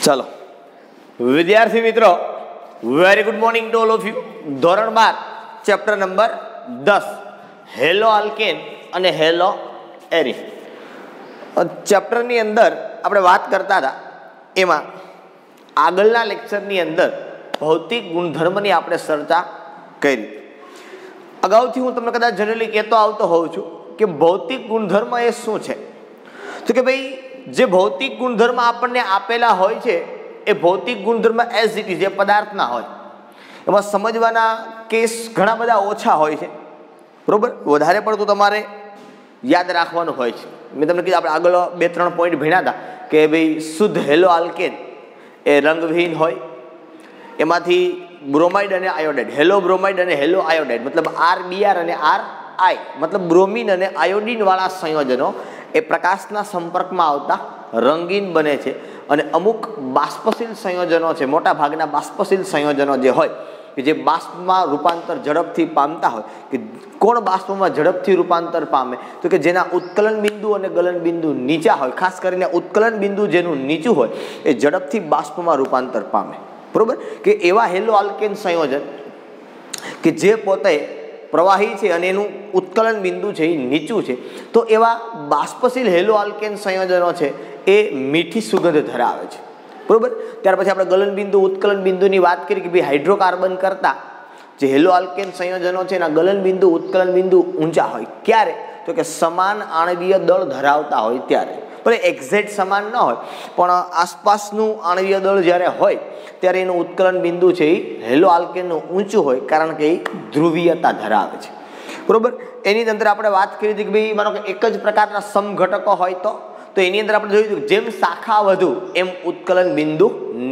चलो विद्यार्थी मित्रों, very good morning to all of you. ધોરણ 12 ચેપ્ટર નંબર 10 હેલો આલ્કેન અને હેલો એરિન ચેપ્ટરની અંદર આપણે વાત કરતા હતા। એમાં આગળના લેક્ચરની અંદર ભૌતિક ગુણધર્મની આપણે ચર્ચા કરી। અગાઉથી હું તમને કદાચ જનરલી કહેતો આવતો હોઉં છું કે ભૌતિક ગુણધર્મ એ શું છે, તો કે ભાઈ જે ભૌતિક ગુણધર્મ આપણને આપેલા હોય છે એ ભૌતિક ગુણધર્મ એઝ ઇટ ઇઝ જે પદાર્થના હોય એમાં સમજવાના કેસ ઘણા બધા ઓછા હોય છે, બરોબર। વધારે પડતું તમારે યાદ રાખવાનું હોય છે। મેં તમને કીધું આપણે આગળ 2-3 પોઈન્ટ ભણ્યા હતા કે ભાઈ શુદ્ધ હેલો આલ્કેન એ રંગવિહીન હોય, એમાંથી બ્રોમાઇડ અને આયોડાઇડ, હેલો બ્રોમાઇડ અને હેલો આયોડાઇડ મતલબ RBr અને RI મતલબ બ્રોમિન અને આયોડિન વાળા સંયોજનો એ પ્રકાશના સંપર્કમાં આવતા રંગીન બને છે। અને અમુક બાષ્પશીલ સંયોજનો છે, મોટા ભાગના બાષ્પશીલ સંયોજનો જે હોય કે જે બાષ્પમાં રૂપાંતર ઝડપથી પામતા હોય, કે કોણ બાષ્પમાં ઝડપથી રૂપાંતર પામે તો કે જેના ઉત્કલન બિંદુ અને ગલન બિંદુ નીચા હોય, ખાસ કરીને ઉત્કલન બિંદુ જેનું નીચું હોય એ ઝડપથી બાષ્પમાં રૂપાંતર પામે, બરોબર। કે એવા હેલો આલ્કેન સંયોજન કે જે પોતે પ્રવાહી છે અને એનું ઉત્કલન બિંદુ છે એ નીચું છે, તો એવા બાષ્પશીલ હેલો આલ્કેન સંયોજનો છે એ મીઠી સુગંધ ધરાવે છે, બરોબર। ત્યાર પછી આપણે ગલન બિંદુ ઉત્કલન બિંદુની વાત કરી કે ભાઈ હાઇડ્રોકાર્બન કરતા જે હેલો આલ્કેન સંયોજનો છે એના ગલન બિંદુ ઉત્કલન બિંદુ ઊંચા હોય, ક્યારે તો કે સમાન આણવીય દળ ધરાવતા હોય ત્યારે, ભલે એક્ઝેક્ટ સમાન ન હોય પણ આસપાસનું આણવીય દળ જ્યારે હોય ત્યારે એનું ઉત્કલન બિંદુ છે એ હેલો આલ્કેનનું ઊંચું હોય, કારણ કે એ ધ્રુવીયતા ધરાવે છે, બરોબર। એની અંદર આપણે વાત કરી હતી કે ભાઈ માનો કે એક જ પ્રકારના સમઘટકો હોય તો એની અંદર આપણે જોયું હતું જેમ શાખા વધુ એમ ઉત્કલન બિંદુ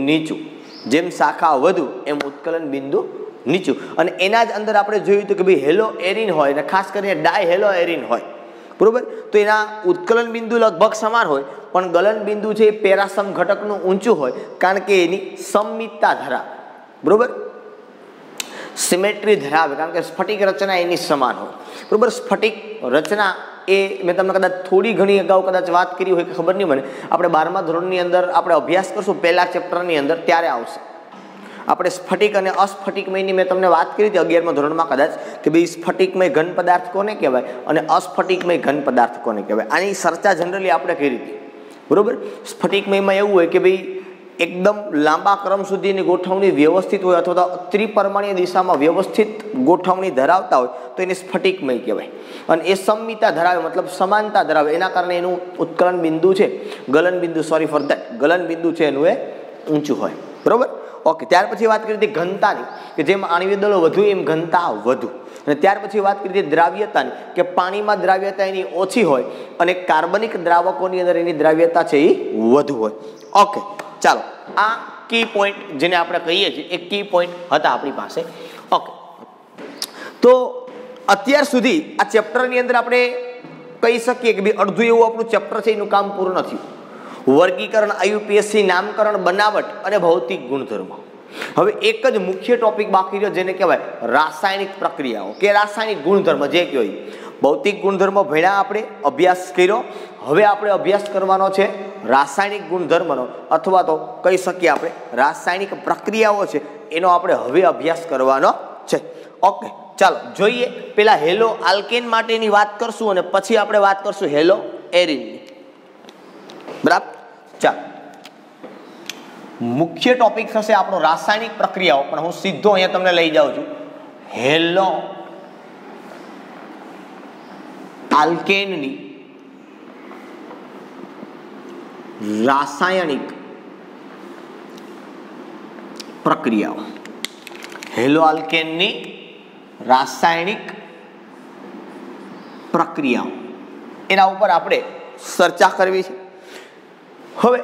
નીચું, જેમ શાખા વધુ એમ ઉત્કલન બિંદુ નીચું। અને એના જ અંદર આપણે જોયું હતું કે ભાઈ હેલો એરિન હોય અને ખાસ કરીને ડાય હેલો એરિન હોય, બરોબર। તો એના ઉત્કલન બિંદુ લગભગ સમાન હોય પણ ગલન બિંદુ છે એ પેરાસમ ઘટકનું ઊંચું હોય, કારણ કે એની સમમિતતા ધરાવે, બરોબર, સિમેટ્રી ધરાવે, કારણ કે સ્ફટિક રચના એની સમાન હોય, બરોબર। સ્ફટિક રચના એ મેં તમને કદાચ થોડી ઘણી અગાઉ કદાચ વાત કરી હોય કે ખબર નહીં મને, આપણે 12મા ધોરણની અંદર આપણે અભ્યાસ કરશું પહેલા ચેપ્ટરની અંદર ત્યારે આવશે। આપણે સ્ફટિક અને અસ્ફટિકમયની મેં તમને વાત કરી હતી 11મા ધોરણમાં કદાચ કે ભાઈ સ્ફટિકમય ઘન પદાર્થ કોને કહેવાય અને અસ્ફટિકમય ઘન પદાર્થ કોને કહેવાય, આની ચર્ચા જનરલી આપણે કરી હતી, બરોબર। સ્ફટિકમયમાં એવું હોય કે ભાઈ એકદમ લાંબા ક્રમ સુધીની ગોઠવણી વ્યવસ્થિત હોય અથવા તો ત્રિપરિમાણીય દિશામાં વ્યવસ્થિત ગોઠવણી ધરાવતા હોય તો એને સ્ફટિકમય કહેવાય। અને એ સમમિતતા ધરાવે મતલબ સમાનતા ધરાવે, એના કારણે એનું ઉત્કલન બિંદુ છે ગલન બિંદુ ગલન બિંદુ છે એનું એ ઊંચું હોય, બરોબર, ઓકે। ત્યાર પછી વાત કરી હતી ઘનતાની કે જેમ આણવીય દળો વધુ એમ ઘનતા વધુ, અને ત્યાર પછી વાત કરી હતી દ્રાવ્યતાની કે પાણીમાં દ્રાવ્યતા એની ઓછી હોય અને કાર્બનિક દ્રાવકોની અંદર એની દ્રાવ્યતા છે એ વધુ હોય, ઓકે। ચાલો આ કી પોઈન્ટ જેને આપણે કહીએ છીએ એ કી પોઈન્ટ હતા આપણી પાસે, ઓકે। તો અત્યાર સુધી આ ચેપ્ટરની અંદર આપણે કહી શકીએ કે ભાઈ અડધું એવું આપણું ચેપ્ટર છે એનું કામ પૂરું નથી। વર્ગીકરણ, આઈયુપીએસસી, નામકરણ, બનાવટ અને ભૌતિક ગુણધર્મો। હવે એક જ મુખ્ય ટોપિક બાકી રહ્યો જેને કહેવાય રાસાયણિક પ્રક્રિયાઓ કે રાસાયણિક ગુણધર્મ જે કહેવાય। ભૌતિક ગુણધર્મો ભણ્યા, આપણે અભ્યાસ કર્યો, હવે આપણે અભ્યાસ કરવાનો છે રાસાયણિક ગુણધર્મનો અથવા તો કહી શકીએ આપણે રાસાયણિક પ્રક્રિયાઓ છે એનો આપણે હવે અભ્યાસ કરવાનો છે, ઓકે। ચાલો જોઈએ, પેલા હેલો આલ્કેન માટેની વાત કરશું અને પછી આપણે વાત કરશું હેલો એરિનની, બરાબર। ચાલો મુખ્ય ટોપિક થશે આપણો રાસાયણિક પ્રક્રિયાઓ, પણ હું સીધો અહીંયા તમને લઈ જાઉં છું હેલો આલ્કેનની રાસાયણિક પ્રક્રિયાઓ, હેલો આલ્કેનની રાસાયણિક પ્રક્રિયાઓ એના ઉપર આપણે ચર્ચા કરવી છે। હવે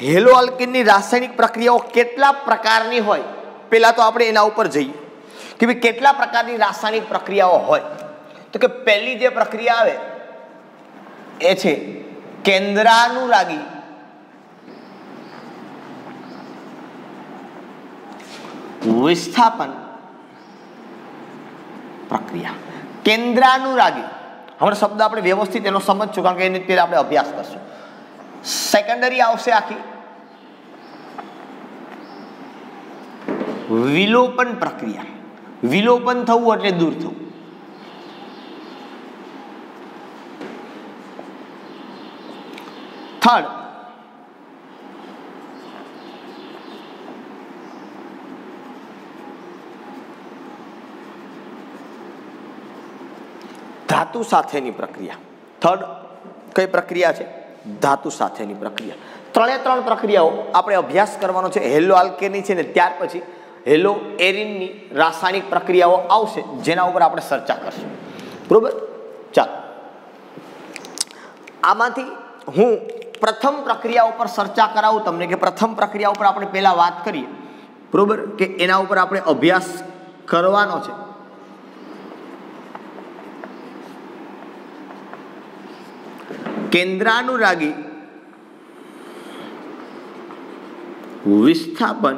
હેલો આલ્કેનની રાસાયણિક પ્રક્રિયાઓ કેટલા પ્રકારની હોય, પહેલા તો આપણે એના ઉપર જઈએ કે ભાઈ કેટલા પ્રકારની રાસાયણિક પ્રક્રિયાઓ હોય, તો કે પહેલી જે પ્રક્રિયા આવે એ છે કેન્દ્રાનુરાગી વિસ્થાપન પ્રક્રિયા। કેન્દ્રાનુરાગી, હમણાં શબ્દ આપણે વ્યવસ્થિત એનો સમજશું કારણ કે એની પહેલા આપણે અભ્યાસ કરશું। સેકન્ડરી આવશે આખી વિલોપન પ્રક્રિયા. વિલોપન થવું એટલે દૂર થવું. થર્ડ, ધાતુ સાથેની પ્રક્રિયા. થર્ડ કઈ પ્રક્રિયા છે? ધાતુ સાથેની પ્રક્રિયા. ત્રણે ત્રણ પ્રક્રિયાઓ આપણે અભ્યાસ કરવાનો છે. હેલો આલ્કેનની છે ને ત્યાર પછી હેલો એરિનની રાસાયણિક પ્રક્રિયાઓ આવશે, જેના ઉપર આપણે ચર્ચા કરશું. બરોબર? ચાલો, આમાંથી હું પ્રથમ પ્રક્રિયા ઉપર ચર્ચા કરાવું તમને, કે પ્રથમ પ્રક્રિયા ઉપર આપણે પહેલા વાત કરીએ. બરોબર? કે એના ઉપર આપણે અભ્યાસ કરવાનો છે. કેન્દ્રાનુરાગી વિસ્થાપન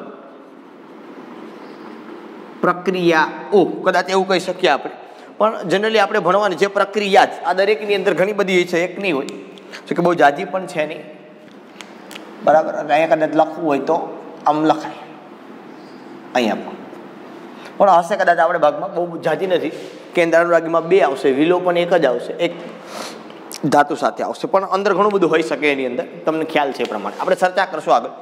પ્રક્રિયાઓ, કદાચ એવું કહી શકીએ આપણે, પણ જનરલી આપણે ભણવાની જે પ્રક્રિયા જ આ દરેકની અંદર ઘણી બધી છે, એક નહીં હોય. જો કે બહુ જાજી પણ છે નહીં. બરાબર? અહીંયા કદાચ લખવું હોય તો આમ લખાય, અહીંયા પણ હશે કદાચ આપણે ભાગમાં, બહુ જાજી નથી. કેન્દ્રાનુરાગીમાં 2 આવશે, વિલોપન 1 જ આવશે, એક ધાતુ સાથે આવશે, પણ અંદર ઘણું બધું હોઈ શકે એની અંદર. તમને ખ્યાલ છે એ પ્રમાણે આપણે ચર્ચા કરશું આગળ,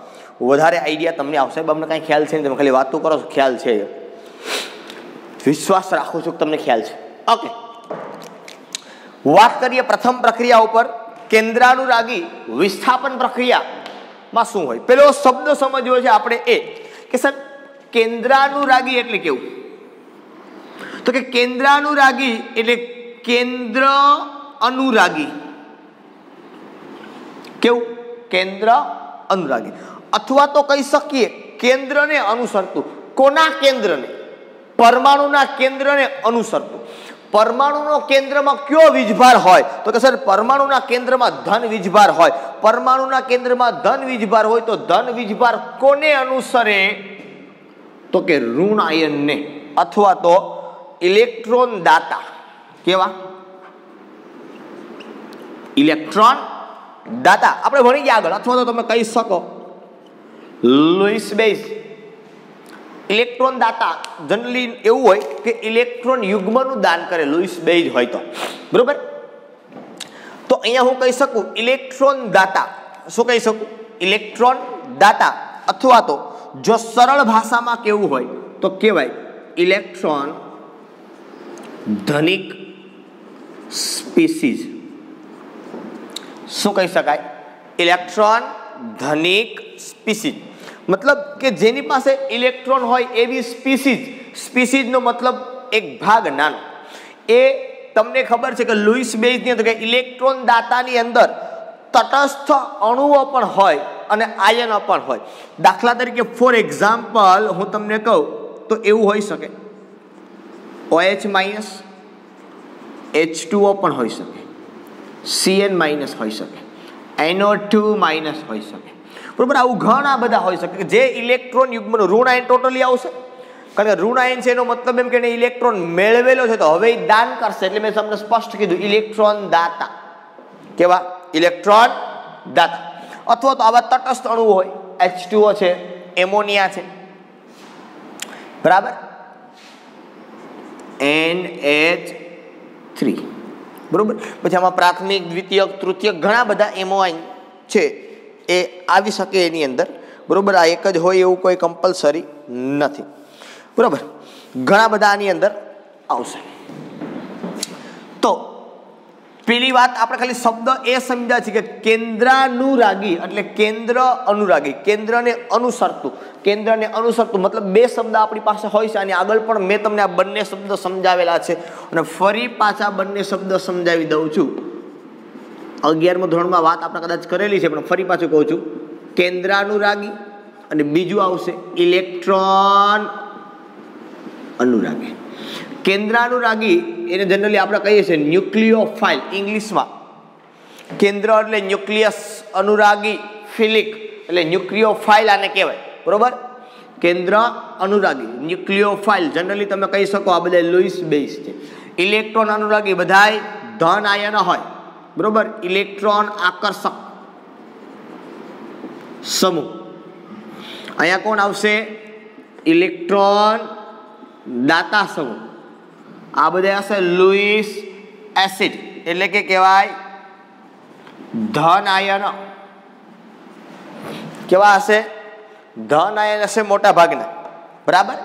વધારે આઈડિયા તમને આવશે. અમને કાંઈ ખ્યાલ છે નહીં, તમે ખાલી વાતો કરો છો, ખ્યાલ છે, વિશ્વાસ રાખું છું કે તમને ખ્યાલ છે. ઓકે, વાત કરીએ પ્રથમ પ્રક્રિયા ઉપર. કેન્દ્રાનુરાગી વિસ્થાપન પ્રક્રિયામાં શું હોય? પેલો શબ્દ સમજવો છે આપણે એ કે સર કેન્દ્રાનુરાગી એટલે કેવું? તો કે કેન્દ્રાનુરાગી એટલે કેન્દ્ર અનુરાગી. કેવું? કેન્દ્ર અનુરાગી, અથવા તો કહી શકીએ કેન્દ્રને અનુસરતું. કોના કેન્દ્રને? પરમાણુના કેન્દ્રને અનુસરતું. પરમાણુનો કેન્દ્રમાં કયો વીજભાર હોય? તો કે સર પરમાણુના કેન્દ્રમાં ધન વીજભાર હોય. પરમાણુના કેન્દ્રમાં ધન વીજભાર હોય તો ધન વીજભાર કોને અનુસરે? તો કે ઋણ આયનને, અથવા તો ઇલેક્ટ્રોન દાતા. કેવા? ઇલેક્ટ્રોન દાતા. આપણે ભણી ગયા આગળ, અથવા તો તમે કહી શકો લુઈસ બેઝ. ઇલેક્ટ્રોન દાતા જનરલી એવું હોય કે ઇલેક્ટ્રોન યુગ્મનું દાન કરે, લુઈસ બેઝ હોય તો. બરોબર? તો અહીંયા હું કહી શકું ઇલેક્ટ્રોન દાતા. શું કહી શકું? ઇલેક્ટ્રોન દાતા, અથવા તો જો સરળ ભાષામાં કેવું હોય તો કહેવાય ઇલેક્ટ્રોન ધનિક સ્પીસીઝ. શું કહી શકાય? ઇલેક્ટ્રોન ધનિક સ્પીસીઝ, મતલબ કે જેની પાસે ઇલેક્ટ્રોન હોય એવી સ્પીસીઝ. સ્પીસીઝનો મતલબ એક ભાગ નાનો. એ તમને ખબર છે કે લુઈસ બેઝની અંદર કે ઇલેક્ટ્રોન દાતાની અંદર તટસ્થ અણુઓ પણ હોય અને આયનો પણ હોય. દાખલા તરીકે ફોર એક્ઝામ્પલ હું તમને કહું તો એવું હોઈ શકે OH- H2O પણ હોઈ શકે, Cn- હોઈ શકે, NO2- હોઈ શકે. બરોબર? આવું ઘણા બધા હોઈ શકે કે જે ઇલેક્ટ્રોન યુગ્મનું ઋણ આયન ટોટલી આવશે. કારણ કે ઋણ આયન છે એનો મતલબ એમ કે ઇલેક્ટ્રોન મેળવેલો છે તો હવે એ દાન કરશે. એટલે મેં તમને સ્પષ્ટ કીધું ઇલેક્ટ્રોન દાતા. કેવા? ઇલેક્ટ્રોન દાતા. અથવા તો આવા તટસ્થ અણુ હોય, H2O છે, એમોનિયા છે, બરાબર, NH3. બરોબર? પછી આમાં પ્રાથમિક, દ્વિતીયક, તૃતીયક ઘણા બધા એમોઆઈન છે એ આવી શકે એની અંદર. બરોબર? આ એક જ હોય એવું કોઈ કમ્પલસરી નથી. બરોબર? ઘણા બધા આની અંદર આવશે. તો પેલી વાત આપણે ખાલી શબ્દ એ સમજ્યા છે કે કેન્દ્રાનુરાગી એટલે કેન્દ્ર અનુરાગી, કેન્દ્રને અનુસરતું. કેન્દ્રને અનુસરતું મતલબ 2 શબ્દ આપણી પાસે હોય છે. અને આગળ પણ મેં તમને આ બંને શબ્દ સમજાવેલા છે અને ફરી પાછા બંને શબ્દ સમજાવી દઉં છું. 11મા ધોરણમાં વાત આપણે કદાચ કરેલી છે, પણ ફરી પાછું કહું છું. કેન્દ્રાનુરાગી અને બીજું આવશે ઇલેક્ટ્રોન અનુરાગી. કેન્દ્રાનુરાગી એને જનરલી આપણે કહીએ છીએ ન્યુક્લિયોફાઇલ ઇંગ્લિશમાં. કેન્દ્ર એટલે ન્યુક્લિયસ, અનુરાગી ફિલિક એટલે ન્યુક્લિયોફાઇલ આને કહેવાય. બરોબર? કેન્દ્ર અનુરાગી ન્યુક્લિયોફાઇલ જનરલી તમે કહી શકો આ બધા લુઈસ બેઝ છે. ઇલેક્ટ્રોન અનુરાગી બધાય ધન આયન હોય. બરોબર? ઇલેક્ટ્રોન આકર્ષક સમૂહ. અહીંયા કોણ આવશે? ઇલેક્ટ્રોન દાતા સમૂહ, આ બધા હશે લુઈસ એસિડ, એટલે કે કહેવાય ધન આયન. કેવા હશે? ધન આયન હશે મોટા ભાગના. બરાબર.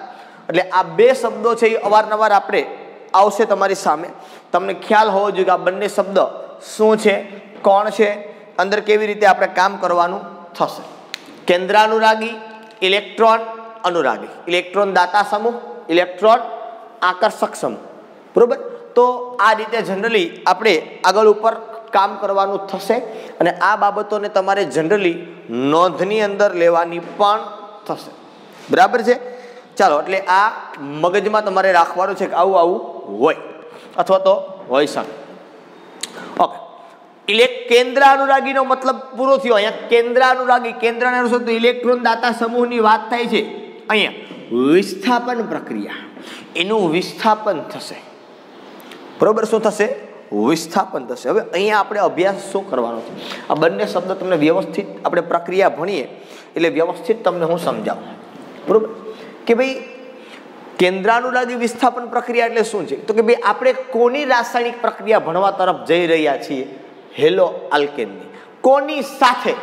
એટલે આ બે શબ્દો છે એ અવારનવાર આપણે આવશે તમારી સામે. તમને ખ્યાલ હોવો જોઈએ કે આ બંને શબ્દ શું છે, કોણ છે, અંદર કેવી રીતે આપણે કામ કરવાનું થશે. કેન્દ્રાનુરાગી, ઇલેક્ટ્રોન અનુરાગી, ઇલેક્ટ્રોન દાતા સમૂહ, ઇલેક્ટ્રોન આકર્ષક સમૂહ. બરોબર. તો આ રીતે જનરલી આપણે આગળ ઉપર કામ કરવાનું થશે અને આ બાબતોને તમારે જનરલી નોંધની અંદર લેવાની પણ થશે. બરાબર છે. ચાલો, એટલે આ મગજમાં તમારે રાખવાનું છે કે આવું આવું હોય અથવા તો હોઈ શકે. ઓકે. કેન્દ્રાનુરાગીનો મતલબ પૂરો થયો. અહીંયા કેન્દ્રાનુરાગી, કેન્દ્રના અનુસાર તો ઇલેક્ટ્રોન દાતા સમૂહની વાત થાય છે. અહીંયા વિસ્થાપન પ્રક્રિયા, એનું વિસ્થાપન થશે. બરોબર. શું થશે? વિસ્થાપન થશે. હવે અહીંયા આપણે અભ્યાસ શું કરવાનો છે? આ બંને શબ્દ તમને વ્યવસ્થિત આપણે પ્રક્રિયા ભણીએ એટલે વ્યવસ્થિત તમને હું સમજાવું. બરોબર. કે ભાઈ કેન્દ્રાનુરાગી વિસ્થાપન પ્રક્રિયા એટલે શું છે? તો કે ભાઈ આપણે કોની રાસાયણિક પ્રક્રિયા ભણવા તરફ જઈ રહ્યા છીએ? હેલો આલ્કેનની. કોની સાથે?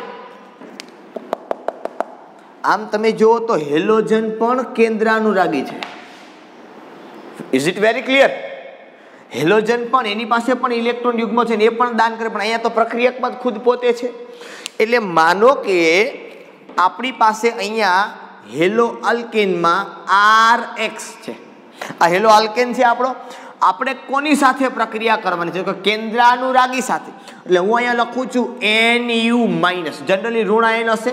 આમ તમે જુઓ તો હેલોજન પણ કેન્દ્રાનુરાગી છે. Is it very clear? Halogen પણ એની પાસે પણ ઇલેક્ટ્રોન યુગ્મ છે ને એ પણ દાન કરે, પણ અહીંયા તો પ્રક્રિયકમાં ખુદ પોતે છે. એટલે માનો કે આપણી પાસે અહીંયા હેલો આલ્કેનમાં RX છે. આ હેલો આલ્કેન છે આપણો. આપણે કોની સાથે પ્રક્રિયા કરવાની છે? કેન્દ્રાનુરાગી સાથે. એટલે હું અહીંયા લખું છું NU-. જનરલી ઋણ આયન હશે.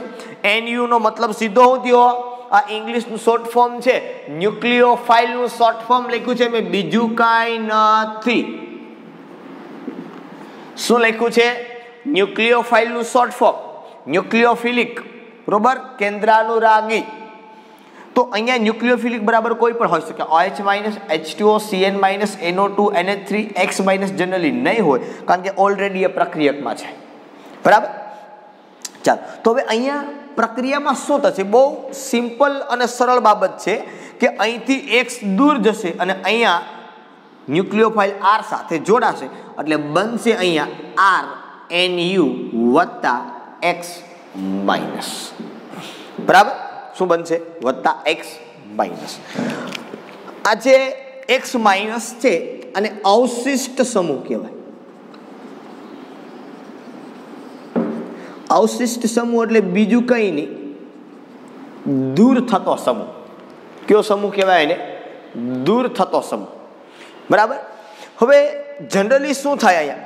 NU નો મતલબ સીધો હું થયો, આ ઇંગ્લિશનું શોર્ટ ફોર્મ છે, ન્યુક્લિયોફાઇલનું શોર્ટ ફોર્મ લખ્યું છે મેં, બીજું કાંઈ નથી. શું લખ્યું છે? ન્યુક્લિયોફાઇલનું શોર્ટ ફોર્મ, ન્યુક્લિયોફિલિક. બરોબર. કેન્દ્રાનુરાગી. તો અહીંયા ન્યુક્લિયોફિલિક બરાબર કોઈ પણ હોઈ શકે. OH- H2O CN- NO2 NH3 X- generally નહીં હોય, કારણ કે ઓલરેડી એ પ્રક્રિયકમાં છે. બરાબર. ચાલો, તો હવે અહીંયા પ્રક્રિયામાં શું થશે? બહુ સિમ્પલ અને સરળ બાબત છે કે અહીંથી X દૂર જશે અને અહીંયા ન્યુક્લિયોફાઇલ R સાથે જોડાશે એટલે બનશે અહીંયા RNU વત્તા X-. બરાબર. શું બનશે? વત્તા X-. આ જે X- છે અને અવશિષ્ટ સમૂહ કહેવાય. અવશિષ્ટ સમૂહ એટલે બીજું કંઈ નહીં, દૂર થતો સમૂહ. કયો સમૂહ કહેવાય એને? દૂર થતો સમૂહ. બરાબર. હવે જનરલી શું થાય અહીંયા?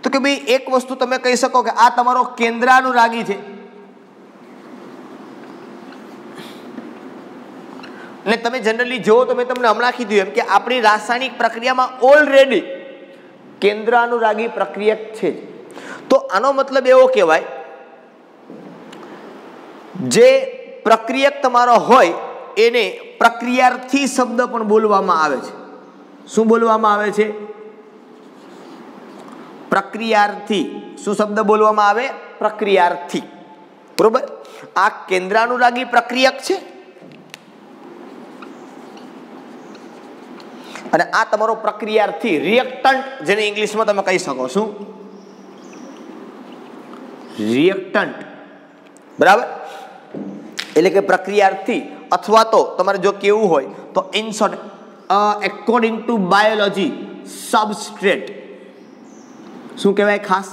તો કે ભાઈ એક વસ્તુ તમે કહી શકો કે આ તમારો કેન્દ્રાનુરાગી છે અને તમે જનરલી જુઓ તો મેં તમને હમણાં કીધું એમ કે આપણી રાસાયણિક પ્રક્રિયામાં ઓલરેડી કેન્દ્રાનુરાગી પ્રક્રિયક છે. તો આનો મતલબ એવો કહેવાય જે પ્રક્રિયક તમારો હોય એને પ્રક્રિયાર્થી શબ્દ પણ બોલવામાં આવે છે. શું બોલવામાં આવે છે? પ્રક્રિયાર્થી. શું શબ્દ બોલવામાં આવે? પ્રક્રિયાર્થી. બરોબર. આ કેન્દ્રાનુરાગી પ્રક્રિયક છે અને આ તમારો પ્રક્રિયાર્થી, રિએક્ટન્ટ, જેને ઇંગ્લિશમાં તમે કહી શકો. શું? રિએક્ટન્ટ. બરાબર. એટલે કે પ્રક્રિયાર્થી, અથવા તો તમારે જો કેવું હોય તો in short according to biology substrate. શું કહેવાય? ખાસ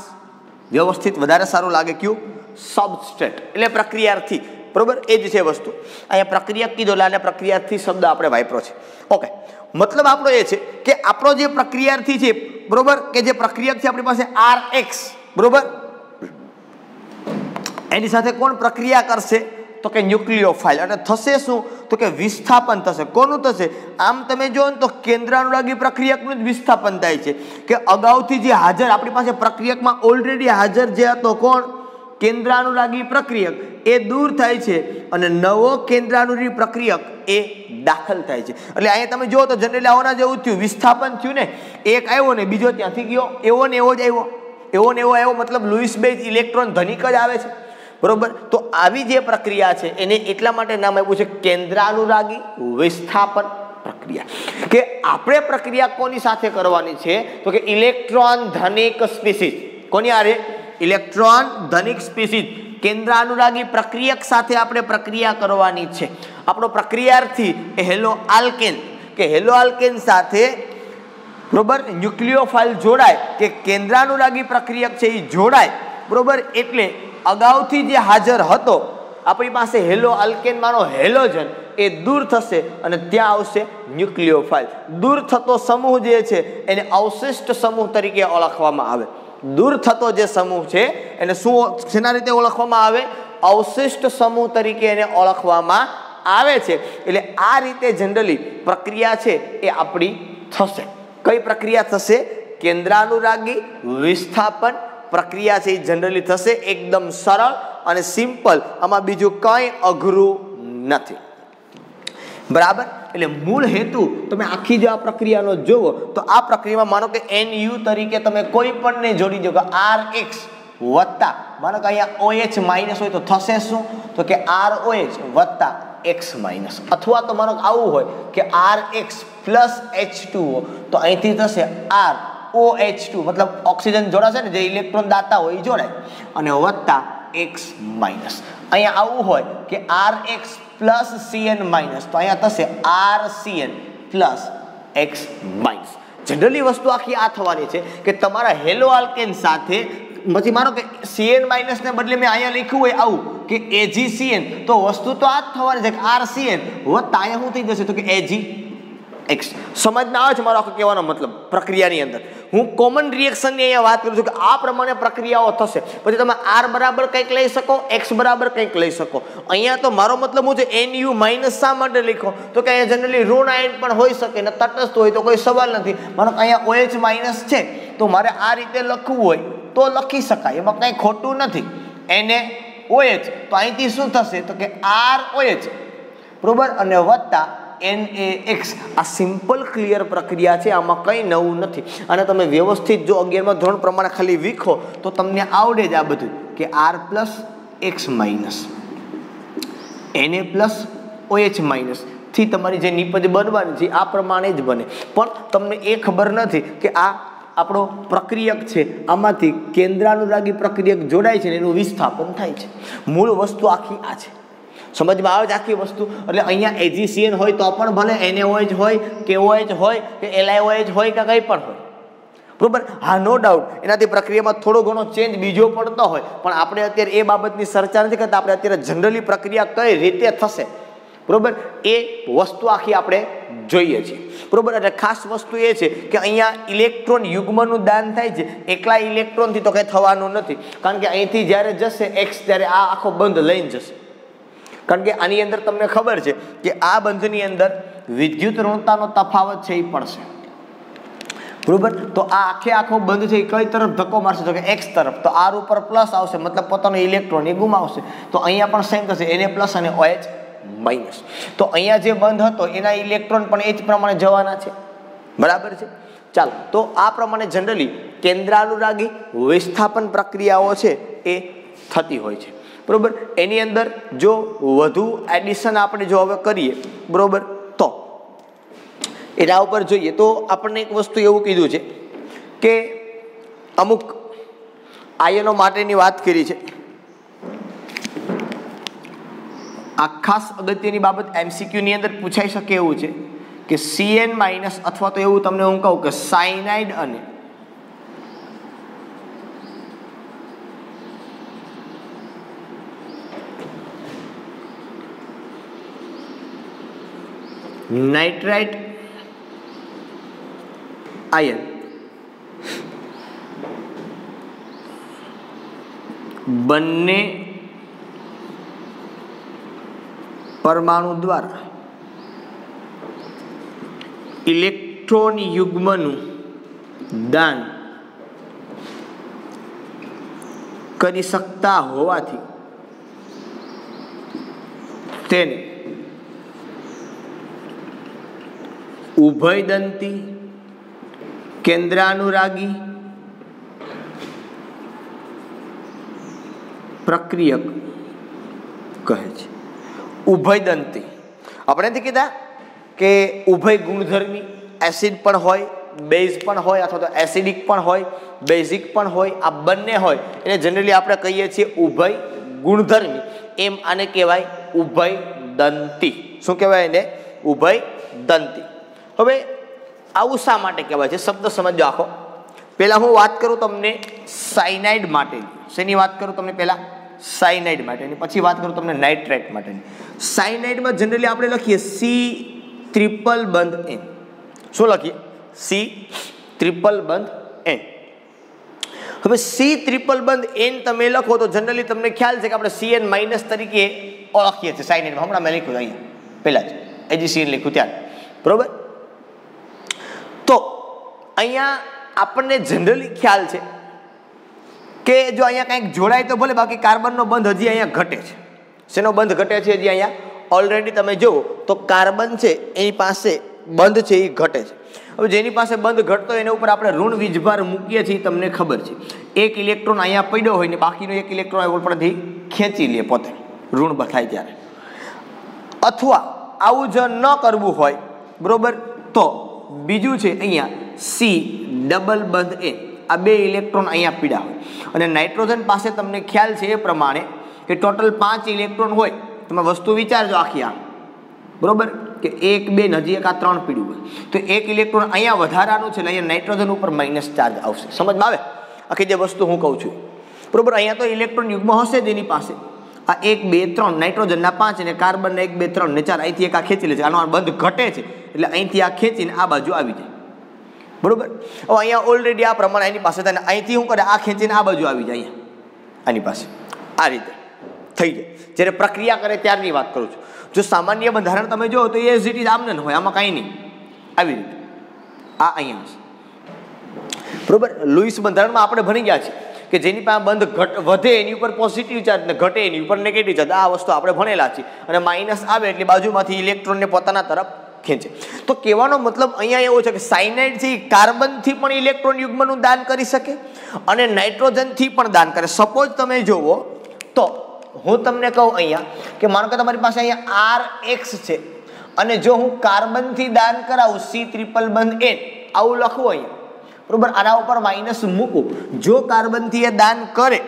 વ્યવસ્થિત વધારે સારું લાગે કયું? સબસ્ટ્રેટ. એટલે પ્રક્રિયાર્થી. બરોબર. એ જ છે વસ્તુ. અહીંયા પ્રક્રિયક કીધો એટલે પ્રક્રિયાર્થી શબ્દ આપણે વાપર્યો છે. ઓકે. મતલબ આપણો એ છે કે આપણો જે પ્રક્રિયાર્થી છે, બરોબર, કે જે પ્રક્રિયક છે આપણી પાસે RX. બરોબર. એની સાથે કોણ પ્રક્રિયા કરશે? તો કે ન્યુક્લિયોફાઇલ. અને થશે શું? તો કે વિસ્થાપન થશે. કોનું થશે? આમ તમે જો ને તો કેન્દ્રાનુરાગી પ્રક્રિયકનું જ વિસ્થાપન થાય છે કે અગાઉથી જે હાજર આપણી પાસે પ્રક્રિયકમાં ઓલરેડી હાજર જે હતો કોણ? કેન્દ્રાનુરાગી પ્રક્રિયક, એ દૂર થાય છે અને નવો કેન્દ્રાનુરાગી પ્રક્રિયક એ દાખલ થાય છે. એટલે અહીંયા તમે જુઓ તો જનરલી આવવાના જેવું થયું, વિસ્થાપન થયું ને, એક આવ્યો ને બીજો ત્યાંથી ગયો, એવો ને એવો જ આવ્યો, એવો ને એવો આવ્યો. મતલબ લુઈસ બેઝ ઇલેક્ટ્રોન ધનિક જ આવે છે. બરોબર. તો આવી જે પ્રક્રિયા છે એને એટલા માટે નામ આપ્યું છે કેન્દ્રાનુરાગી વિસ્થાપન પ્રક્રિયા. કે આપણે પ્રક્રિયા કોની સાથે કરવાની છે તો કે ઇલેક્ટ્રોન ધનિક સ્પીસીસ. કોની આરે? ઇલેક્ટ્રોન ધનિક સ્પીસીસ કેન્દ્રાનુરાગી પ્રક્રિયક સાથે આપણે પ્રક્રિયા કરવાની છે. આપણો પ્રક્રિયાર્થી હેલો આલ્કેન કે હેલો આલ્કેન સાથે બરોબર ન્યુક્લિયોફાઇલ જોડાય કે કેન્દ્રાનુરાગી પ્રક્રિયક છે એ જોડાય બરોબર. એટલે અગાઉથી જે હાજર હતો આપણી પાસે હેલો આલ્કેનમાંનો હેલોજન એ દૂર થશે અને ત્યાં આવશે ન્યુક્લિયોફાઇલ. દૂર થતો સમૂહ જે છે એને અવશિષ્ટ સમૂહ તરીકે ઓળખવામાં આવે. દૂર થતો જે સમૂહ છે એને શું શેના રીતે ઓળખવામાં આવે? અવશિષ્ટ સમૂહ તરીકે એને ઓળખવામાં આવે છે. એટલે આ રીતે જનરલી પ્રક્રિયા છે એ આપણી થશે. કઈ પ્રક્રિયા થશે? કેન્દ્રાનુરાગી વિસ્થાપન પ્રક્રિયા છે એ જનરલી થશે. એકદમ સરળ અને સિમ્પલ, આમાં બીજું કંઈ અઘરું નથી. બરાબર. એટલે મૂળ હેતુ તમે આખી જો આ પ્રક્રિયાનો જોવો તો આ પ્રક્રિયામાં માનો કે NU તરીકે તમે કોઈ પણને જોડી દો કે RX વત્તા માનો કે અહીંયા OH માઇનસ હોય તો થશે શું તો કે ROH વત્તા X માઇનસ, અથવા તો માનો આવું હોય કે RX પ્લસ H2O તો અહીંથી થશે ROH2 મતલબ ઓક્સિજન જોડાશે ને જે ઇલેક્ટ્રોન દાતા હોય એ જોડાય અને વત્તા X માઇનસ. અહીંયા આવું હોય કે RX પ્લસ CN માઇનસ તો અહીંયા થશે RCN plus X minus. Generally વસ્તુ આખી આ થવાની છે કે તમારા હેલો આલ્કેન સાથે પછી માનો કે CN માઇનસ ને બદલે મેં અહીંયા લખ્યું હોય આવું કે AgCN તો વસ્તુ તો આ જ થવાની છે કે RCN વત્તા અહીંયા શું થઈ જશે તો કે AgX. સમજમાં આવે છે મારો આખો કહેવાનો મતલબ? પ્રક્રિયાની અંદર હું કોમન રિએક્શનની અહીંયા વાત કરું છું કે આ પ્રમાણે પ્રક્રિયાઓ થશે. પછી તમે R બરાબર કંઈક લઈ શકો, X બરાબર કંઈક લઈ શકો. અહીંયા તો મારો મતલબ હું છે NU માઇનસ શા માટે લખો તો કે અહીંયા જનરલી ઋણ આયન પણ હોઈ શકે ને તટસ્થ હોય તો કોઈ સવાલ નથી. માનો કે અહીંયા OH માઇનસ છે તો મારે આ રીતે લખવું હોય તો લખી શકાય, એમાં કંઈ ખોટું નથી. NaOH તો અહીંથી શું થશે તો કે ROH બરોબર અને વત્તા NaX. આ સિમ્પલ ક્લિયર પ્રક્રિયા છે, આમાં કંઈ નવું નથી. અને તમે વ્યવસ્થિત જો 11મા ધોરણ પ્રમાણે ખાલી વીખો તો તમને આવડે જ આ બધું કે R plus X minus Na plus OH minus થી તમારી જે નિપજ બનવાની છે આ પ્રમાણે જ બને. પણ તમને એ ખબર નથી કે આ આપણો પ્રક્રિયક છે આમાંથી કેન્દ્રાનુરાગી પ્રક્રિયક જોડાય છે ને એનું વિસ્થાપન થાય છે. મૂળ વસ્તુ આખી આ છે. સમજમાં આવે છે આખી વસ્તુ? એટલે અહીંયા AgCN હોય તો પણ ભલે NaOH હોય કે OH હોય કે LiOH હોય કે કંઈ પણ હોય બરોબર. હા, નો ડાઉટ એનાથી પ્રક્રિયામાં થોડો ઘણો ચેન્જ બીજો પડતો હોય પણ આપણે અત્યારે એ બાબતની ચર્ચા નથી કરતા. આપણે અત્યારે જનરલી પ્રક્રિયા કઈ રીતે થશે બરોબર એ વસ્તુ આખી આપણે જોઈએ છીએ બરોબર. એટલે ખાસ વસ્તુ એ છે કે અહીંયા ઇલેક્ટ્રોન યુગ્મનું દાન થાય છે. એકલા ઇલેક્ટ્રોનથી તો કંઈ થવાનું નથી, કારણ કે અહીંથી જ્યારે જશે X ત્યારે આ આખો બંધ લઈને જશે. કારણ કે આની અંદર તમને ખબર છે કે આ બંધની અંદર વિદ્યુત ઋણતાનો તફાવત છે એ પડશે બરોબર. તો આ આખો બંધ છે એ કઈ તરફ ધક્કો મારશે તો કે X તરફ. તો R ઉપર પ્લસ આવશે મતલબ પોતાનો ઇલેક્ટ્રોન એ ગુમાવશે. તો અહીંયા પણ સેમ થશે Na પ્લસ અને OH માઇનસ. તો અહીંયા જે બંધ હતો એના ઇલેક્ટ્રોન પણ એ જ પ્રમાણે જવાના છે બરાબર છે. ચાલો, તો આ પ્રમાણે જનરલી કેન્દ્રાનુરાગી વિસ્થાપન પ્રક્રિયાઓ છે એ થતી હોય છે બરોબર. એની અંદર જો વધુ એડિશન આપણે જો હવે કરીએ બરોબર તો એના ઉપર જોઈએ તો આપણને એક વસ્તુ એવું કીધું છે કે અમુક આયનો માટેની વાત કરી છે. આ ખાસ અગત્યની બાબત MCQ ની અંદર પૂછાઈ શકે એવું છે કે CN માઇનસ અથવા તો એવું તમને હું કહું કે સાયનાઇડ અને નાઇટ્રાઇટ આયન બંને પરમાણુ દ્વારા ઇલેક્ટ્રોન યુગ્મનું દાન કરી શકતા હોવાથી તેને ઉભયદંતી કેન્દ્રાનુરાગી પ્રક્રિયક કહે છે. ઉભયદંતી આપણે નથી કીધા કે ઉભય ગુણધર્મી એસિડ પણ હોય, બેઝ પણ હોય, અથવા તો એસિડિક પણ હોય, બેઝિક પણ હોય, આ બંને હોય એટલે જનરલી આપણે કહીએ છીએ ઉભય ગુણધર્મી. એમ આને કહેવાય ઉભયદંતી. શું કહેવાય એને? ઉભયદંતી. હવે આવું શા માટે કહેવાય છે? શબ્દ સમજો આખો. પહેલા હું વાત કરું તમને સાયનાઇડ માટેની. શેની વાત કરું તમને? પહેલા સાયનાઇડ માટેની, પછી વાત કરું તમને નાઇટ્રેટ માટેની. સાયનાઇડમાં જનરલી આપણે લખીએ C∧N. શું લખીએ? C∧N. હવે C∧N તમે લખો તો જનરલી તમને ખ્યાલ છે કે આપણે CN- તરીકે ઓળખીએ છીએ સાયનાઇડમાં. હમણાં મેં લખ્યું અહીંયા પહેલા જ AgCN લખ્યું ત્યારે, બરોબર? તો અહીંયા આપણને જનરલી ખ્યાલ છે કે જો અહીંયા કંઈક જોડાય તો ભલે, બાકી કાર્બનનો બંધ હજી અહીંયા ઘટે છે. શેનો બંધ ઘટે છે? હજી અહીંયા ઓલરેડી તમે જુઓ તો કાર્બન છે એની પાસે બંધ છે એ ઘટે છે. હવે જેની પાસે બંધ ઘટતો એના ઉપર આપણે ઋણ વીજભાર મૂકીએ છીએ, તમને ખબર છે. એક ઇલેક્ટ્રોન અહીંયા પડ્યો હોય ને બાકીનો એક ઇલેક્ટ્રોન ઉપરથી ખેંચી લે પોતે ઋણ થાય ત્યારે. અથવા આવું જો ન કરવું હોય, બરોબર, તો બીજું છે અહીંયા C�=N. આ બે ઇલેક્ટ્રોન અહીંયા પીડા હોય અને નાઇટ્રોજન પાસે તમને ખ્યાલ છે એ પ્રમાણે કે ટોટલ 5 ઇલેક્ટ્રોન હોય. તમે વસ્તુ વિચારજો આખી આ, બરોબર, કે 1 2 હજી એક આ 3 પીડ્યું હોય તો એક ઇલેક્ટ્રોન અહીંયા વધારાનું છે એટલે અહીંયા નાઇટ્રોજન ઉપર માઇનસ ચાર્જ આવશે. સમજમાં આવે આખી જે વસ્તુ હું કહું છું, બરોબર? અહીંયા તો ઇલેક્ટ્રોન યુગ્મ હશે જ એની પાસે. આ 1 2 3 નાઇટ્રોજનના 5 અને કાર્બનના 1 2 3 ને 4 અહીંથી એક આ ખેંચી લે છે. આનો બંધ ઘટે છે એટલે અહીંથી આ ખેંચીને આ બાજુ આવી જાય, બરોબર? હવે અહીંયા ઓલરેડી આ પ્રમાણે એની પાસે થાય, અહીંથી શું કરે? આ ખેંચીને આ બાજુ આવી જાય અહીંયા આની પાસે. આ રીતે થઈ જાય. જ્યારે પ્રક્રિયા કરે ત્યારની વાત કરું છું. જો સામાન્ય બંધારણ તમે જો તો એઝ ઇટ ઇઝ આમને હોય, આમાં કાંઈ નહીં. આવી રીતે આ અહીંયા હશે, બરોબર? લુઈસ બંધારણમાં આપણે ભણી ગયા છે કે જેની પાસે બંધ વધે એની ઉપર પોઝિટિવ ચાર્જ ને ઘટે એની ઉપર નેગેટિવ ચાર્જ. આ વસ્તુ આપણે ભણેલા છે. અને માઇનસ આવે એટલે બાજુમાંથી ઇલેક્ટ્રોનને પોતાના તરફ ખેંચે. તો કહેવાનો મતલબ અહીંયા એવો છે કે સાયનાઇડ છે કાર્બનથી પણ ઇલેક્ટ્રોન યુગ્મનું દાન કરી શકે અને નાઇટ્રોજનથી પણ દાન કરે. સપોઝ તમે જુઓ તો હું તમને કહું અહીંયા કે માનો કે તમારી પાસે અહીંયા RX છે અને જો હું કાર્બનથી દાન કરાવું C∧N આવું લખું અહીંયા, બરોબર, આના ઉપર માઇનસ મૂકું, જો કાર્બનથી એ દાન કરે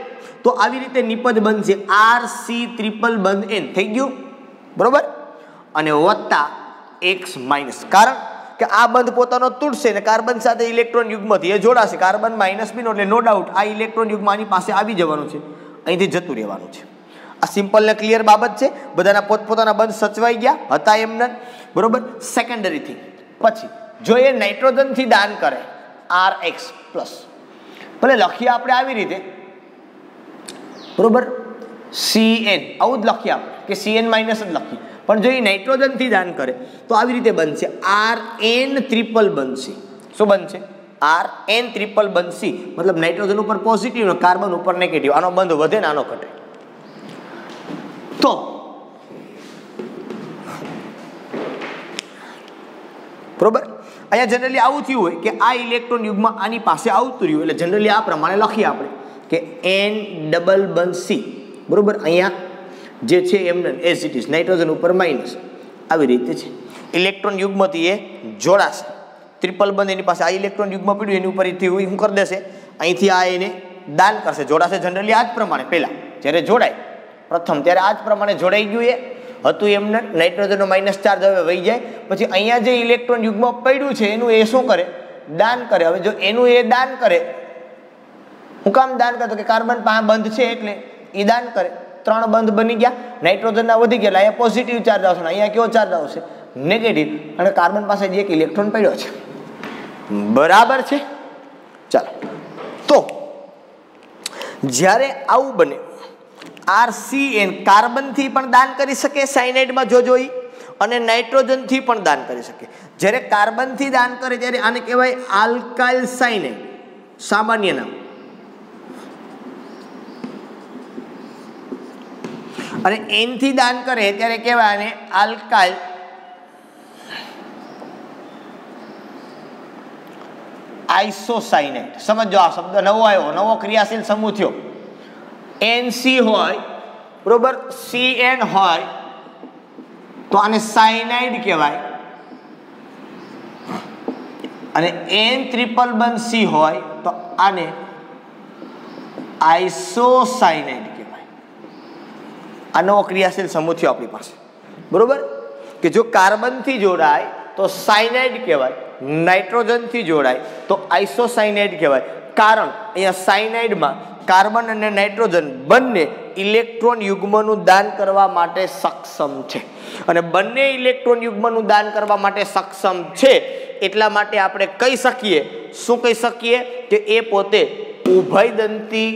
તો આવી રીતે નિપજ બનશે RC∧N થઈ ગયું, બરોબર, અને વત્તા X માઇનસ. કારણ કે આ બંધ પોતાનો તૂટશે ને કાર્બન સાથે ઇલેક્ટ્રોન યુગ્મથી એ જોડાશે. કાર્બન માઇનસ બીનો એટલે નો ડાઉટ આ ઇલેક્ટ્રોન યુગ્મ આની પાસે આવી જવાનું છે, અહીંથી જતું રહેવાનું છે. આ સિમ્પલ ને ક્લિયર બાબત છે. બધાના પોતપોતાના બંધ સચવાઈ ગયા હતા એમને, બરોબર. સેકન્ડરી થિંગ પછી જો એ નાઇટ્રોજનથી દાન કરે RX પ્લસ, ભલે લખીએ આપણે આવી રીતે, બરોબર, CN આવું જ લખીએ આપણે કે CN માઇનસ જ લખીએ, પણ જો એ નાઇટ્રોજનથી દાન કરે તો આવી રીતે બનશે RN∧N બનશે. શું બનશે? RN∧N બનશે. મતલબ નાઇટ્રોજન ઉપર પોઝિટિવ ને કાર્બન ઉપર નેગેટિવ. આનો બંધ વધે ને આનો ઘટે. તો બરોબર, અહીંયા જનરલી આવું થયું હોય કે આ ઇલેક્ટ્રોન યુગ્મ આની પાસે આવતું રહ્યું એટલે જનરલી આ પ્રમાણે લખીએ આપણે કે N∧C, બરોબર. અહીંયા જે છે એમને એઝ ઇટ ઇઝ નાઇટ્રોજન ઉપર માઇનસ આવી રીતે છે. ઇલેક્ટ્રોન યુગ્મથી એ જોડાશે. ટ્રિપલ બંધ એની પાસે આ ઇલેક્ટ્રોન યુગ્મ પડ્યું એની ઉપરથી શું કરી દેશે? અહીંથી આ એને દાન કરશે, જોડાશે. જનરલી આ જ પ્રમાણે પહેલાં જ્યારે જોડાય પ્રથમ ત્યારે આ જ પ્રમાણે જોડાઈ ગયું એ હતું એમને. નાઇટ્રોજનનો માઇનસ ચાર્જ હવે વહી જાય. પછી અહીંયા જે ઇલેક્ટ્રોન યુગ્મ પડ્યું છે એનું એ શું કરે? દાન કરે. હવે જો એનું એ દાન કરે, હું કામ દાન કરતો કે કાર્બન બંધ છે એટલે એ દાન કરે. 3 બંધ બની ગયા, નાઇટ્રોજનના વધી ગયા, અહીંયા પોઝિટિવ ચાર્જ આવશે, અહીંયા કેવો ચાર્જ આવશે? નેગેટિવ. અને કાર્બન પાસે જે એક ઇલેક્ટ્રોન પડ્યો છે, બરાબર છે. ચાલો, તો જ્યારે આવું બને RCN કાર્બનથી પણ દાન કરી શકે સાયનાઇડમાં જોઈ, અને નાઇટ્રોજનથી પણ દાન કરી શકે. જ્યારે કાર્બનથી દાન કરે ત્યારે આને કહેવાય આલ્કાઇલ સાયનાઇડ, સામાન્ય નામ. અને N થી દાન કરે ત્યારે કહેવાય આને આલ્કાઇલ આઇસોસાયનાઇડ. સમજો, આ શબ્દ નવો આવ્યો, નવો ક્રિયાશીલ સમૂહ થયો. NC હોય બરોબર, CN હોય તો આને સાયનાઇડ કહેવાય, અને N3 C હોય તો આને આઇસોસાયનાઇડ કહેવાય. આ નવો ક્રિયાશીલ સમૂહ થયો આપણી પાસે. બરોબર, કે જો કાર્બનથી જોડાય તો સાયનાઇડ કહેવાય, નાઇટ્રોજનથી જોડાય તો આઇસોસાયનાઇડ કહેવાય. કારણ અહીંયા સાયનાઇડમાં કાર્બન અને નાઇટ્રોજન બંને ઇલેક્ટ્રોન યુગ્મનું દાન કરવા માટે સક્ષમ છે, અને બંને ઇલેક્ટ્રોન યુગ્મનું દાન કરવા માટે સક્ષમ છે એટલા માટે આપણે કહી શકીએ, શું કહી શકીએ, કે એ પોતે ઉભયદંતી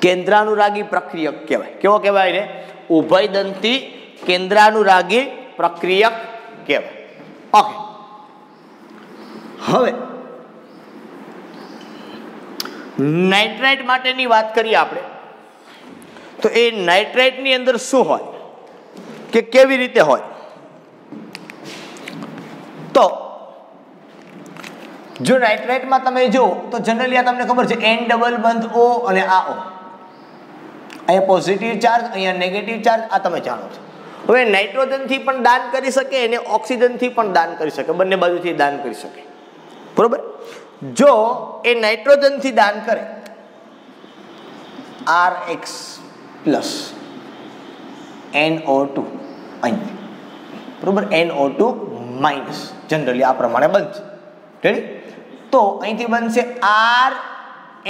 કેન્દ્રાનુરાગી પ્રક્રિયક કહેવાય. કેવો કહેવાય ને? ઉભયદંતી કેન્દ્રાનુરાગી પ્રક્રિયક કહેવાય. ઓકે, હવે નાઇટ્રાઇટ માટેની વાત કરીએ આપણે, તો એ નાઇટ્રાઇટની અંદર શું હોય કે કેવી રીતે હોય? તો જો નાઇટ્રાઇટમાં તમે જુઓ તો જનરલી આ તમને ખબર છે, N ડબલ બંધ O અને આ O, અહીંયા પોઝિટિવ ચાર્જ, અહીંયા નેગેટિવ ચાર્જ, આ તમે જાણો છો. હવે નાઇટ્રોજનથી પણ દાન કરી શકે અને ઓક્સિજનથી પણ દાન કરી શકે, બંને બાજુથી દાન કરી શકે. બરોબર, જો એ નાઇટ્રોજનથી દાન કરે RX પ્લસ NO2 અહીં, બરોબર, NO2 માઇનસ જનરલી આ પ્રમાણે બનશે. રેડી? તો અહીંથી બનશે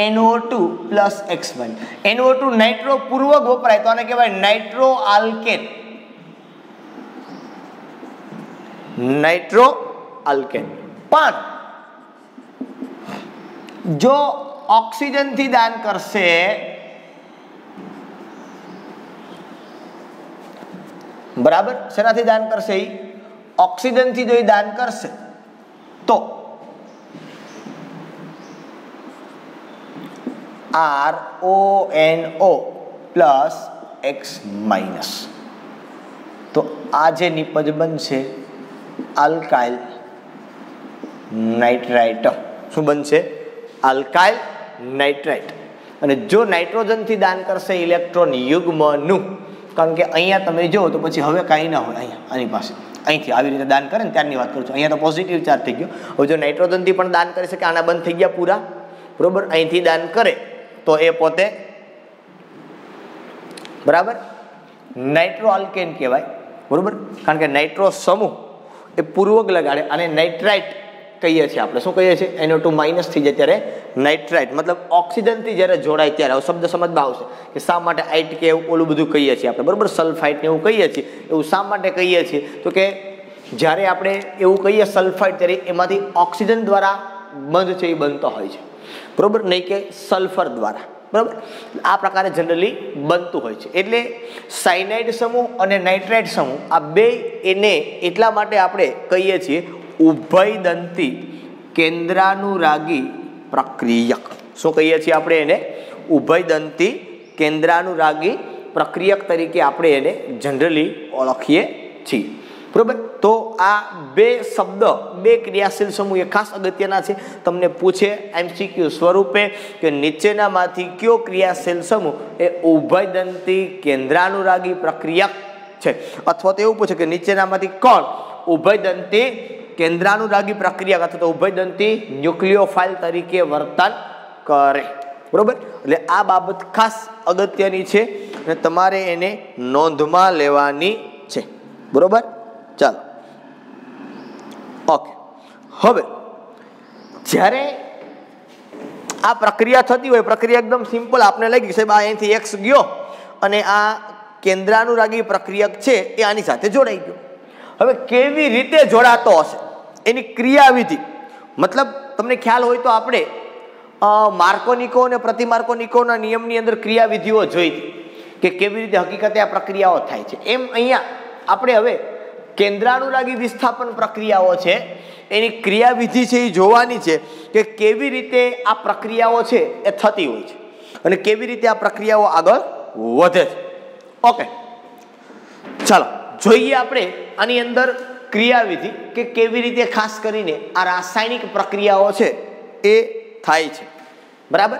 RNO2 plus X1. NO2 nitro પૂર્વક વપરાય તો આને કહેવાય નાઇટ્રો આલ્કેન. Nitro alkane. પણ જો ઓક્સિજનથી દાન કરશે બરાબર, શેનાથી દાન કરશે? ઓક્સિજનથી જો દાન કરશે તો RONO પ્લસ X માઇનસ. તો આ જે નિપજ બનશે આલ્કાઇલ નાઇટ્રાઇટ. શું બનશે? Alkyl nitrite. અને જો નાઇટ્રોજનથી દાન કરશે ઇલેક્ટ્રોન યુગ્મનું, કારણ કે અહીંયા તમે જુઓ તો પછી હવે કાંઈ ના હોય, અહીંયા આની પાસે અહીંથી આવી રીતે દાન કરે ને ત્યારની વાત કરું છું. અહીંયા તો પોઝિટિવ ચાર્જ થઈ ગયો. હવે જો નાઇટ્રોજનથી પણ દાન કરી શકે, આના બંધ થઈ ગયા પૂરા. બરોબર, અહીંથી દાન કરે તો એ પોતે બરાબર નાઇટ્રો આલ્કેન કહેવાય. બરોબર, કારણ કે નાઇટ્રો સમૂહ એ પૂર્વક લગાડે, અને નાઇટ્રાઇટ કહીએ છીએ આપણે. શું કહીએ છીએ? NO2 માઇનસ થઈ જાય ત્યારે નાઇટ્રાઇટ, મતલબ ઓક્સિજનથી જ્યારે જોડાય ત્યારે. હવે શબ્દ સમજમાં આવશે કે શા માટે આઇટ કે એવું ઓલું બધું કહીએ છીએ આપણે. બરોબર, સલ્ફાઇટ ને એવું કહીએ છીએ. એવું શા માટે કહીએ છીએ? તો કે જ્યારે આપણે એવું કહીએ સલ્ફાઇટ, ત્યારે એમાંથી ઓક્સિજન દ્વારા બંધ છે એ બનતો હોય છે. બરોબર, નહીં કે સલ્ફર દ્વારા. બરાબર, આ પ્રકારે જનરલી બનતું હોય છે. એટલે સાયનાઇડ સમૂહ અને નાઇટ્રાઇટ સમૂહ આ બે એને એટલા માટે આપણે કહીએ છીએ ઉભયદંતી કેન્દ્રાનુરાગી પ્રક્રિયક. શું કહીએ છીએ આપણે એને? ઉભયદંતી કેન્દ્રાનુરાગી પ્રક્રિયક તરીકે આપણે એને જનરલી ઓળખીએ છીએ. બરોબર, તો આ બે શબ્દ, બે ક્રિયાશીલ સમૂહ એ ખાસ અગત્યના છે. તમને પૂછે MCQ સ્વરૂપે કે નીચેનામાંથી કયો ક્રિયાશીલ સમૂહ એ ઉભયદંતી કેન્દ્રાનુરાગી પ્રક્રિયક છે, અથવા તો એવું પૂછે કે નીચેનામાંથી કોણ ઉભયદંતી કેન્દ્રાનુરાગી પ્રક્રિયા અથવા તો ઉભયદંતી ન્યુક્લિયોફાઇલ તરીકે વર્તન કરે. બરોબર, એટલે આ બાબત ખાસ અગત્યની છે અને તમારે એને નોંધમાં લેવાની છે. બરોબર, ચાલો ઓકે. હવે જ્યારે આ પ્રક્રિયા થતી હોય, પ્રક્રિયા એકદમ સિમ્પલ, આપને લાગી સાહેબ આ અહીંથી X ગયો અને આ કેન્દ્રાનુરાગી પ્રક્રિયક છે એ આની સાથે જોડાઈ ગયો. હવે કેવી રીતે જોડાતો હશે એની ક્રિયાવિધિ, મતલબ તમને ખ્યાલ હોય તો આપણે માર્કોનિકો અને પ્રતિમાર્કોનિકોના નિયમની અંદર ક્રિયાવિધિઓ જોઈ હતી કે કેવી રીતે હકીકતે આ પ્રક્રિયાઓ થાય છે. એમ અહીંયા આપણે હવે કેન્દ્રાનુરાગી વિસ્થાપન પ્રક્રિયાઓ છે એની ક્રિયાવિધિ છે એ જોવાની છે કે કેવી રીતે આ પ્રક્રિયાઓ છે એ થતી હોય છે અને કેવી રીતે આ પ્રક્રિયાઓ આગળ વધે છે. ઓકે, ચાલો જોઈએ આપણે આની અંદર ક્રિયાવિધિ કે કેવી રીતે ખાસ કરીને આ રાસાયણિક પ્રક્રિયાઓ છે એ થાય છે. બરાબર,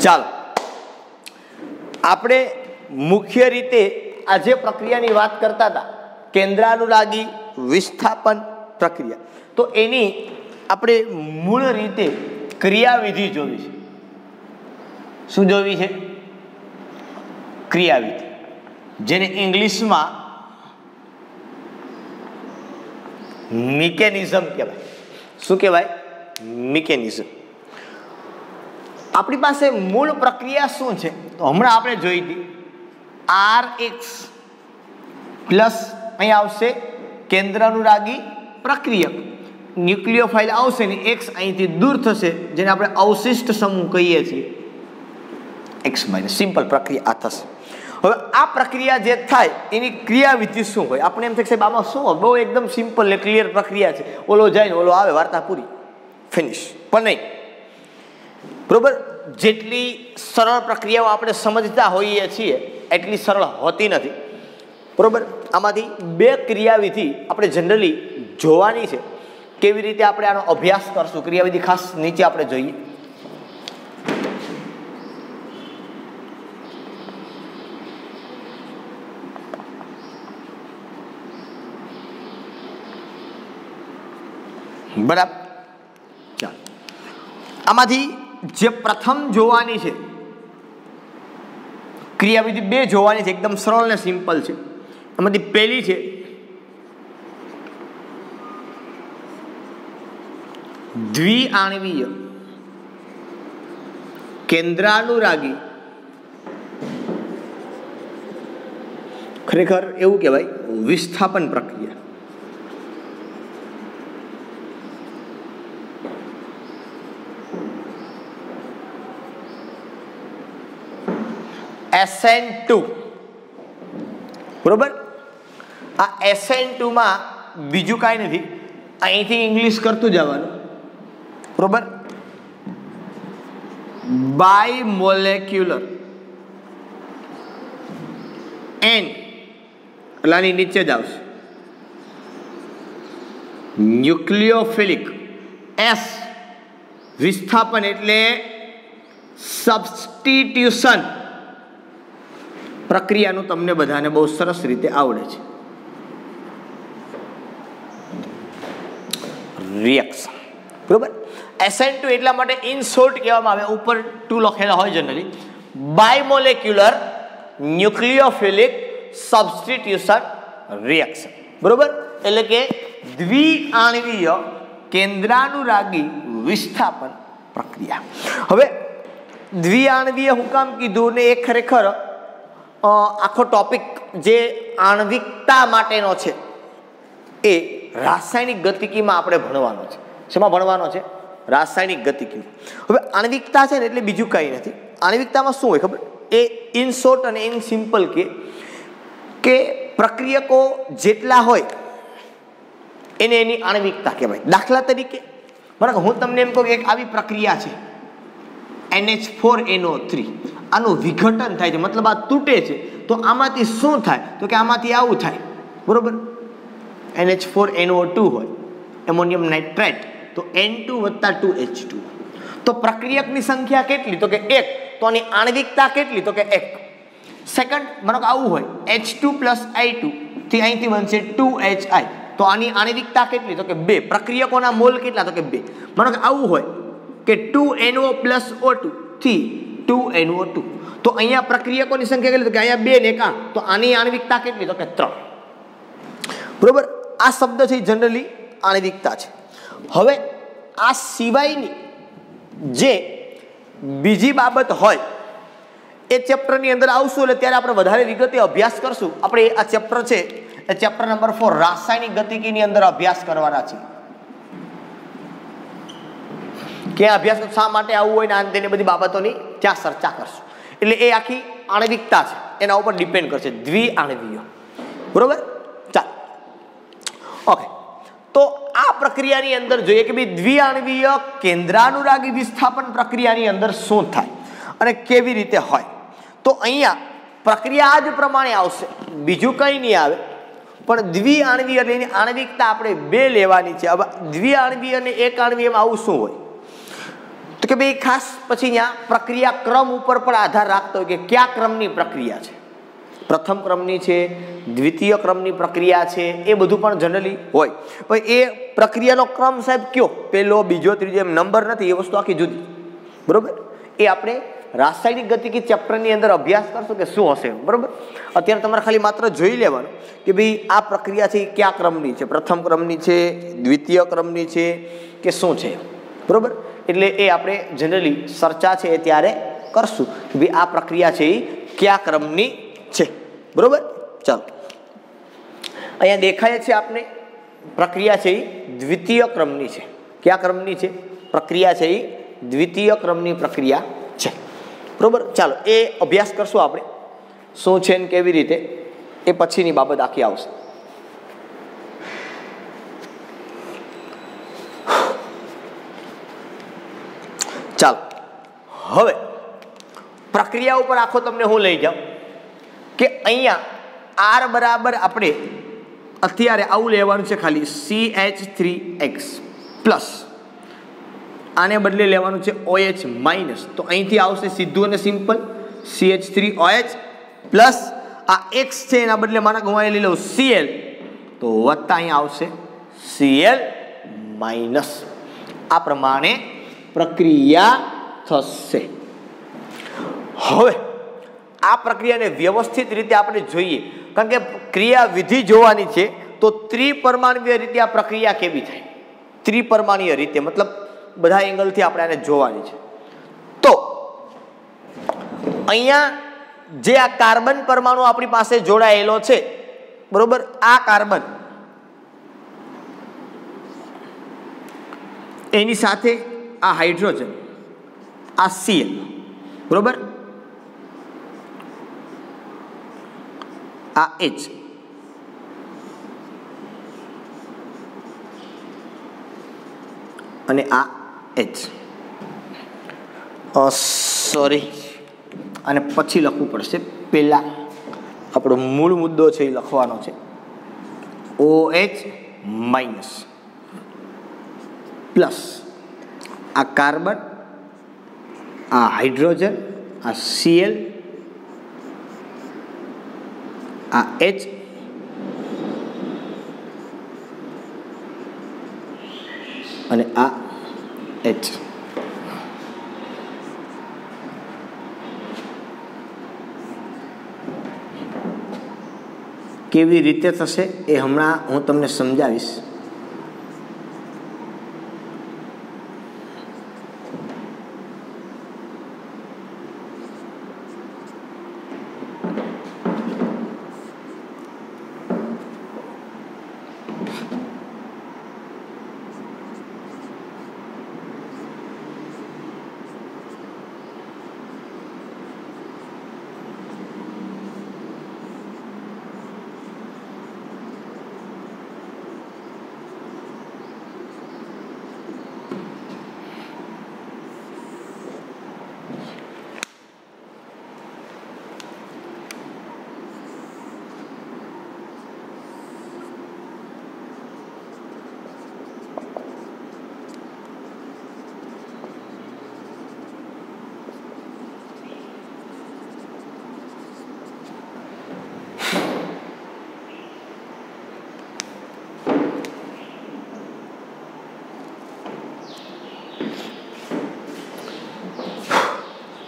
ચાલો આપણે મુખ્ય રીતે આ જે પ્રક્રિયાની વાત કરતા હતા કેન્દ્રાનુરાગી વિસ્થાપન પ્રક્રિયા, તો એની આપણે મૂળ રીતે ક્રિયાવિધિ જોવી છે. શું જોવી છે? ક્રિયાવિધિ, જેને ઇંગ્લિશમાં મિકેનિઝમ કહેવાય. શું કહેવાય? મિકેનિઝમ. આપણી પાસે મૂળ પ્રક્રિયા શું છે? તો હમણાં આપણે જોઈ હતી RX પ્લસ અહીં આવશે કેન્દ્રાનુરાગી પ્રક્રિયક, ન્યુક્લિયોફાઇલ આવશે ને X અહીંથી દૂર થશે, જેને આપણે અવશિષ્ટ સમૂહ કહીએ છીએ. X માઇનસ સિમ્પલ પ્રક્રિયા આ થશે. હવે આ પ્રક્રિયા જે થાય એની ક્રિયાવિધિ શું હોય? આપણે એમ થાય સાહેબ આમાં શું હોય? બહુ એકદમ સિમ્પલ ને ક્લિયર પ્રક્રિયા છે, ઓલો જાય ને ઓલો આવે, વાર્તા પૂરી, ફિનિશ. પણ નહીં, બરોબર. જેટલી સરળ પ્રક્રિયાઓ આપણે સમજતા હોઈએ છીએ એટલી સરળ હોતી નથી, બરોબર. આમાંથી બે ક્રિયાવિધિ આપણે જનરલી જોવાની છે. કેવી રીતે આપણે આનો અભ્યાસ કરશું? ક્રિયાવિધિ ખાસ નીચે આપણે જોઈએ. બરાબર. ચાલો આમાંથી જે પ્રથમ જોવાની છે ક્રિયાવિધિ, બે જોવાની છે, એકદમ સરળ ને સિમ્પલ છે. એમાંથી પહેલી છે દ્વિઆણવીય કેન્દ્રાનુરાગી, ખરેખર એવું કહેવાય વિસ્થાપન પ્રક્રિયા. SN2, બરોબર. આ SN2 માં બીજું કાંઈ નથી, અહીંથી ઇંગ્લિશ કરતું જવાનું, બરોબર. બાયમોલેક્યુલર N એટલે આની નીચે જ આવશે. ન્યુક્લિયોફિલિક S વિસ્થાપન એટલે સબસ્ટિટ્યુશન પ્રક્રિયાનું તમને બધાને બહુ સરસ રીતે આવડે છે. રિએક્શન, બરોબર. SN2 એટલા માટે ઇન શોર્ટ કહેવામાં આવે, ઉપર 2 લખેલા હોય જનરલી. બાયમોલેક્યુલર ન્યુક્લિયોફિલિક સબસ્ટિટ્યુશન રિએક્શન, બરોબર. એટલે કે દ્વિઆણવીય કેન્દ્રાનુરાગી વિસ્થાપન પ્રક્રિયા. હવે દ્વિઆણવીય હું કામ કીધું ને, એ ખરેખર આખો ટોપિક જે આણ્વિકતા માટેનો છે એ રાસાયણિક ગતિકીમાં આપણે ભણવાનો છે. શેમાં ભણવાનો છે? રાસાયણિક ગતિકીમાં. હવે આણ્વિકતા છે ને એટલે બીજું કંઈ નથી. આણ્વિકતામાં શું હોય ખબર? એ ઇન શોર્ટ અને ઇન સિમ્પલ કે પ્રક્રિયકો જેટલા હોય એને એની આણ્વિકતા કહેવાય. દાખલા તરીકે બરાબર, હું તમને એમ કહું કે એક આવી પ્રક્રિયા છે NH4NO3, આનું વિઘટન થાય છે, મતલબ આ તૂટે છે, તો આમાંથી શું થાય? તો કે આમાંથી આવું થાય, બરોબર. NH4NO2 હોય, એમોનિયમ નાઇટ્રેટ, તો N2 + 2H2. તો પ્રક્રિયકની સંખ્યા કેટલી? તો કે 1. તો આની આણ્વિકતા કેટલી? તો કે 1. સેકન્ડ, માનો કે આવું હોય H2 + I2 થી અહીંથી બનશે 2HI, તો આની આણ્વિકતા કેટલી? તો કે 2. પ્રક્રિયકોના મોલ કેટલા? તો કે 2. માનો કે આવું હોય કે 2NO + O2 થી 2NO2, તો અહીંયા પ્રક્રિયકોની સંખ્યા કેટલી? તો કે અહીંયા 2 ને 1 8, તો આની આણ્વિકતા કેટલી? તો કે 3, બરોબર. આ શબ્દ છે જનરલી આણ્વિકતા છે. હવે આ સિવાયની જે બીજી બાબત હોય એ ચેપ્ટરની અંદર આવશું, એટલે ત્યારે આપણે વધારે વિગતે અભ્યાસ કરશું. આપણે આ ચેપ્ટર છે એ ચેપ્ટર નંબર 4 રાસાયણિક ગતિકીની અંદર અભ્યાસ કરવાના છે. કે અભ્યાસ શા માટે આવું હોય ને તેની બધી બાબતોની ત્યાં ચર્ચા કરશું. એટલે એ આખી આણ્વિકતા છે એના ઉપર ડિપેન્ડ કરશે, દ્વિઆણવીય, બરોબર. ચાલો, ઓકે. તો આ પ્રક્રિયાની અંદર જોઈએ કે ભાઈ દ્વિઆણવીય કેન્દ્રાનુરાગી વિસ્થાપન પ્રક્રિયાની અંદર શું થાય અને કેવી રીતે હોય. તો અહીંયા પ્રક્રિયા આ જ પ્રમાણે આવશે, બીજું કંઈ નહીં આવે. પણ દ્વિઆણવીય એટલે એની આણ્વિકતા આપણે 2 લેવાની છે. હવે દ્વિઆણવીય અને એક આણ્વીયમાં આવું શું હોય? તો કે કે ભાઈ ખાસ પછી અહીંયા પ્રક્રિયા ક્રમ ઉપર પણ આધાર રાખતો હોય કે કયા ક્રમની પ્રક્રિયા છે, પ્રથમ ક્રમની છે, દ્વિતીય ક્રમની પ્રક્રિયા છે, એ બધું પણ જનરલી હોય. પણ એ પ્રક્રિયાનો ક્રમ સાહેબ કયો, પહેલો, બીજો, ત્રીજો એમ નંબર નથી, એ વસ્તુ આખી જુદી. બરોબર, એ આપણે રાસાયણિક ગતિકી ચેપ્ટરની અંદર અભ્યાસ કરશું કે શું હશે. બરોબર, અત્યારે તમારે ખાલી માત્ર જોઈ લેવાનું કે ભાઈ આ પ્રક્રિયા છે એ કયા ક્રમની છે, પ્રથમ ક્રમની છે, દ્વિતીય ક્રમની છે કે શું છે. બરોબર, એટલે એ આપણે જનરલી ચર્ચા છે એ ત્યારે કરશું કે ભાઈ આ પ્રક્રિયા છે એ કયા ક્રમની છે. બરોબર, ચાલો અહીંયા દેખાય છે આપને પ્રક્રિયા છે એ દ્વિતીય ક્રમની છે. કયા ક્રમની છે? પ્રક્રિયા છે એ દ્વિતીય ક્રમની પ્રક્રિયા છે. બરોબર, ચાલો એ અભ્યાસ કરશું આપણે શું છે ને કેવી રીતે, એ પછીની બાબત આખી આવશે. ચાલો હવે પ્રક્રિયા ઉપર આખો તમને હું લઈ જાઉં કે અહીંયા આર બરાબર આપણે અત્યારે આવું લેવાનું છે, ખાલી CH3X પ્લસ, આને બદલે લેવાનું છે OH માઇનસ. તો અહીંથી આવશે સીધું અને સિમ્પલ CH3OH પ્લસ આ X છે એના બદલે માના ગુમાવી લઈ લઉં Cl, તો વત્તા અહીંયા આવશે Cl માઇનસ. આ પ્રમાણે પ્રક્રિયા થશે. હવે આ પ્રક્રિયાને વ્યવસ્થિત રીતે આપણે જોઈએ, કારણ કે ક્રિયા વિધિ જોવાની છે, તો ત્રિપરમાણ્વીય રીતે આ પ્રક્રિયા કેવી થાય, ત્રિપરમાણીય રીતે મતલબ બધા એંગલથી આપણે આને જોવાની છે. તો અહીંયા જે આ કાર્બન પરમાણુ આપણી પાસે જોડાયેલો છે, બરોબર, આ કાર્બન એની સાથે આ હાઇડ્રોજન, આ Cl, બરોબર, આ H, અને આ H. સોરી, અને પછી લખવું પડશે. પહેલા આપણો મૂળ મુદ્દો છે એ લખવાનો છે, OH માઇનસ પ્લસ આ કાર્બન, આ હાઇડ્રોજન, આ Cl, આ H, અને આ H. કેવી રીતે થશે એ હમણાં હું તમને સમજાવીશ.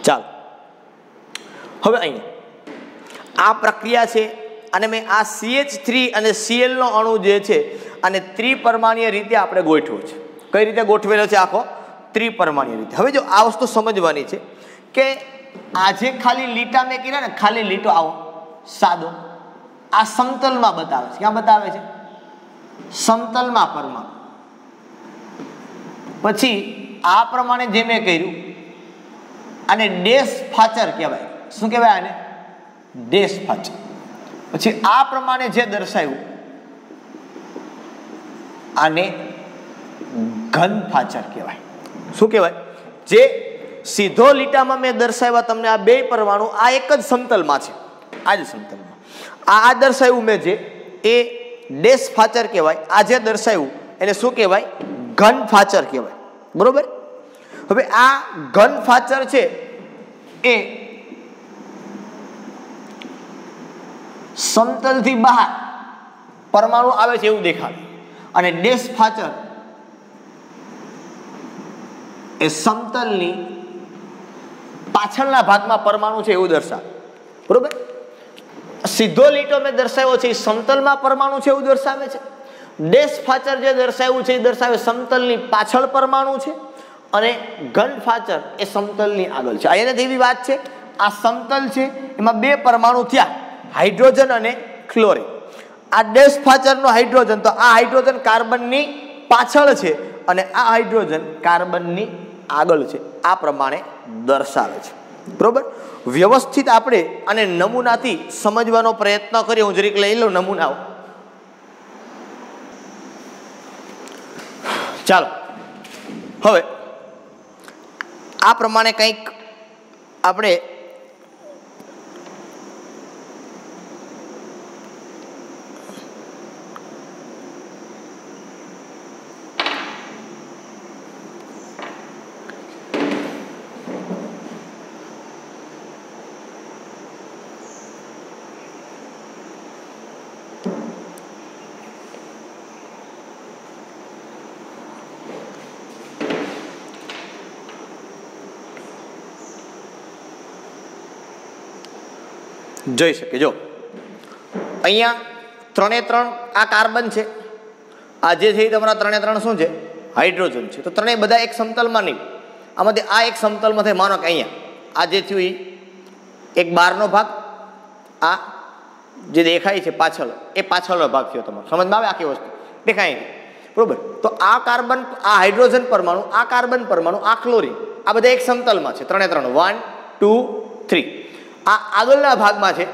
ચાલો હવે અહીંયા આ પ્રક્રિયા છે, અને મેં આ CH3 અને Cl નો અણુ જે છે અને ત્રિપરમાણીય રીતે આપણે ગોઠવ્યો છે. કઈ રીતે ગોઠવેલો છે? આખો ત્રિપરમાણીય રીતે. હવે જો આ વસ્તુ સમજવાની છે કે આજે ખાલી લીટા મેં કીધા ને, ખાલી લીટો આવો સાદો, આ સમતલમાં બતાવે છે. ક્યાં બતાવે છે? સમતલમાં પરમાણુ. પછી આ પ્રમાણે જે મેં કર્યું આને ડેશ ફાચર કહેવાય. શું કહેવાય આને? ડેશ ફાચર. પછી આ પ્રમાણે જે દર્શાવ્યું આને ઘન ફાચર કહેવાય. શું કહેવાય? જે સીધો લીટામાં મેં દર્શાવ્યા તમને આ બે પરમાણુ આ એક જ સમતલમાં છે, આ જ સમતલમાં આ દર્શાવ્યું મેં જે એ ડેશ ફાચર કહેવાય. આ જે દર્શાવ્યું એને શું કહેવાય? ઘન ફાચર કહેવાય. બરોબર. હવે આ ઘન ફાચર છે એ સમતલથી બહાર પરમાણુ આવે છે એવું દેખાડે અને ડેશ ફાચર એ સમતલની પાછળના ભાગમાં પરમાણુ છે એવું દર્શાવે. બરોબર. સીધો લીટો મેં દર્શાવ્યો છે એ સમતલમાં પરમાણુ છે એવું દર્શાવે છે. ડેશ ફાચર જે દર્શાવ્યું છે એ દર્શાવે સમતલની પાછળ પરમાણુ છે અને ઘન ફાચર એ સમતલની આગળ છે. અહીંયા એવી વાત છે, આ સમતલ છે એમાં બે પરમાણુ થયા, હાઇડ્રોજન અને ક્લોરીન. આ ડેશ ફાચરનો હાઇડ્રોજન, તો આ હાઇડ્રોજન કાર્બનની પાછળ છે અને આ હાઇડ્રોજન કાર્બનની આગળ છે. આ પ્રમાણે દર્શાવે છે. બરોબર. વ્યવસ્થિત આપણે આને નમૂનાથી સમજવાનો પ્રયત્ન કરીએ. હું જરીક લઈ લઉં નમૂનાઓ. ચાલો હવે આ પ્રમાણે કંઈક આપણે જોઈ શકે. જો અહીંયા 3 આ કાર્બન છે, આ જે છે એ તમારા 3 શું છે? હાઇડ્રોજન છે. તો ત્રણેય બધા એક સમતલમાં નહીં, આમાંથી આ એક સમતલમાં થાય. માનો કે અહીંયા આ જે થયું એ એક બહારનો ભાગ, આ જે દેખાય છે પાછળ એ પાછળનો ભાગ થયો. તમારો સમજમાં આવે આખી વસ્તુ દેખાય. બરોબર. તો આ કાર્બન, આ હાઇડ્રોજન પરમાણુ, આ કાર્બન પરમાણુ, આ ક્લોરીન, આ બધા એક સમતલમાં છે. 1 2 3. આ આગળના ભાગમાં છે.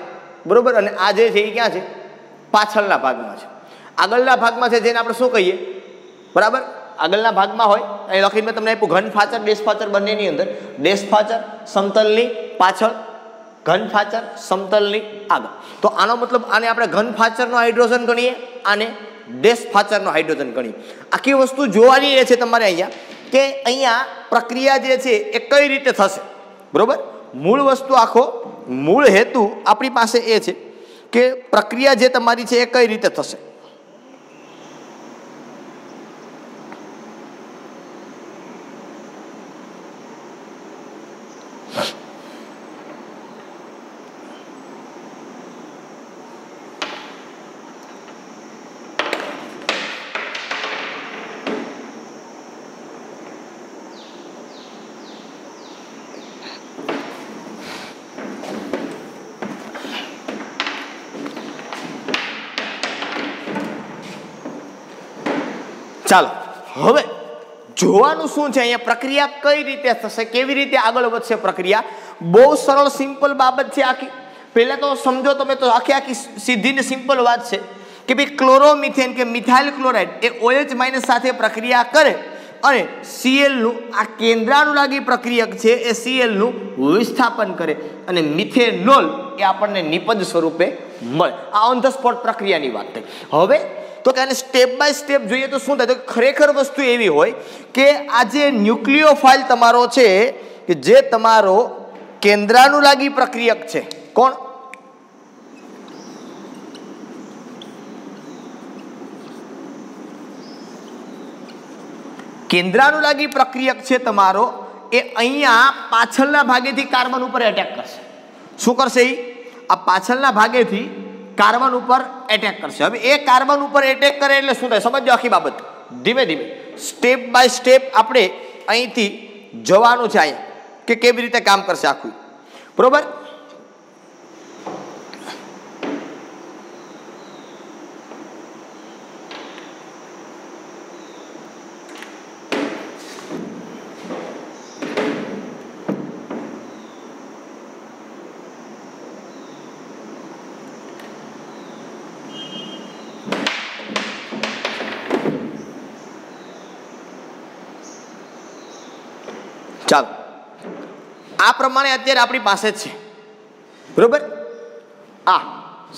બરોબર. અને આ જે છે એ ક્યાં છે? પાછળના ભાગમાં છે. આગળના ભાગમાં છે જેને આપણે શું કહીએ? બરાબર. આગળના ભાગમાં હોય અહીં લખીને મેં તમને આપ્યું ઘન ફાચર, ડેશ ફાચર બંનેની અંદર. ડેશ ફાચર સમતલની પાછળ, ઘન ફાચર સમતલની આગળ. તો આનો મતલબ આને આપણે ઘન ફાચરનો હાઇડ્રોજન ગણીએ, આને ડેશ ફાચરનો હાઇડ્રોજન ગણીએ. આખી વસ્તુ જોવાની એ છે તમારે અહીંયા કે અહીંયા પ્રક્રિયા જે છે એ કઈ રીતે થશે. બરોબર. મૂળ વસ્તુ, આખો મૂળ હેતુ આપણી પાસે એ છે કે પ્રક્રિયા જે તમારી છે એ કઈ રીતે થશે. ચાલો હવે જોવાનું શું છે અહીંયા પ્રક્રિયા કઈ રીતે થશે, કેવી રીતે આગળ વધશે પ્રક્રિયા. બહુ સરળ સિમ્પલ બાબત છે આખી. પહેલા તો સમજો તમે, તો આખી સીધી ને સિમ્પલ વાત છે કે ભાઈ ક્લોરોમિથેન કે મિથાઇલ ક્લોરાઇડ એ OH- સાથે પ્રક્રિયા કરે અને Cl નું આ કેન્દ્રાનુરાગી પ્રક્રિયક છે એ Cl નું વિસ્થાપન કરે અને મિથેનોલ એ આપણને નિપજ સ્વરૂપે મળે. આ ઓન ધ સ્પોટ પ્રક્રિયાની વાત થઈ. હવે તો કે આને સ્ટેપ બાય સ્ટેપ જોઈએ તો શું થાય? તો ખરેખર વસ્તુ એવી હોય કે આ જે ન્યુક્લિયોફાઇલ તમારો છે કે જે તમારો કેન્દ્રાનુરાગી પ્રક્રિયક છે, કોણ? કેન્દ્રાનુરાગી પ્રક્રિયક છે તમારો એ અહીંયા પાછળના ભાગેથી કાર્બન ઉપર એટેક કરશે. શું કરશે? આ પાછળના ભાગેથી કાર્બન ઉપર એટેક કરશે. હવે એ કાર્બન ઉપર એટેક કરે એટલે શું થાય? સમજો આખી બાબત. ધીમે ધીમે સ્ટેપ બાય સ્ટેપ આપણે અહીંથી જવાનું છે અહીંયા કે કેવી રીતે કામ કરશે આખું. બરોબર. ચાલો આ પ્રમાણે અત્યારે આપણી પાસે છે. બરોબર. આ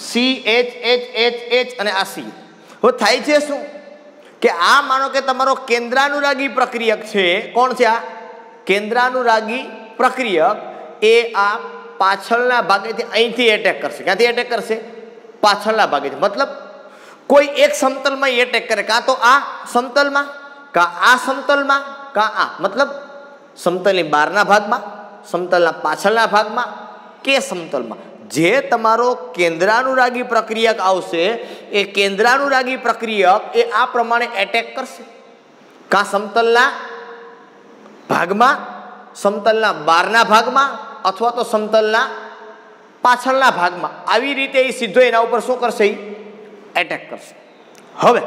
CH અને આ C. હવે થાય છે શું કે આ માનો કે તમારો કેન્દ્રાનુરાગી પ્રક્રિયક છે. કોણ છે? આ કેન્દ્રાનુરાગી પ્રક્રિયક એ આ પાછળના ભાગેથી અહીંથી એટેક કરશે. ક્યાંથી એટેક કરશે? પાછળના ભાગેથી. મતલબ કોઈ એક સમતલમાં એટેક કરે, કાં તો આ સમતલમાં, કાં આ સમતલમાં, કાં આ. મતલબ સમતલની બહારના ભાગમાં, સમતલના પાછળના ભાગમાં કે સમતલમાં. જે તમારો કેન્દ્રાનુરાગી પ્રક્રિયક આવશે એ કેન્દ્રાનુરાગી પ્રક્રિયક એ આ પ્રમાણે એટેક કરશે, કાં સમતલના ભાગમાં, સમતલના બહારના ભાગમાં અથવા તો સમતલના પાછળના ભાગમાં. આવી રીતે એ સીધો એના ઉપર શું કરશે? એટેક કરશે. હવે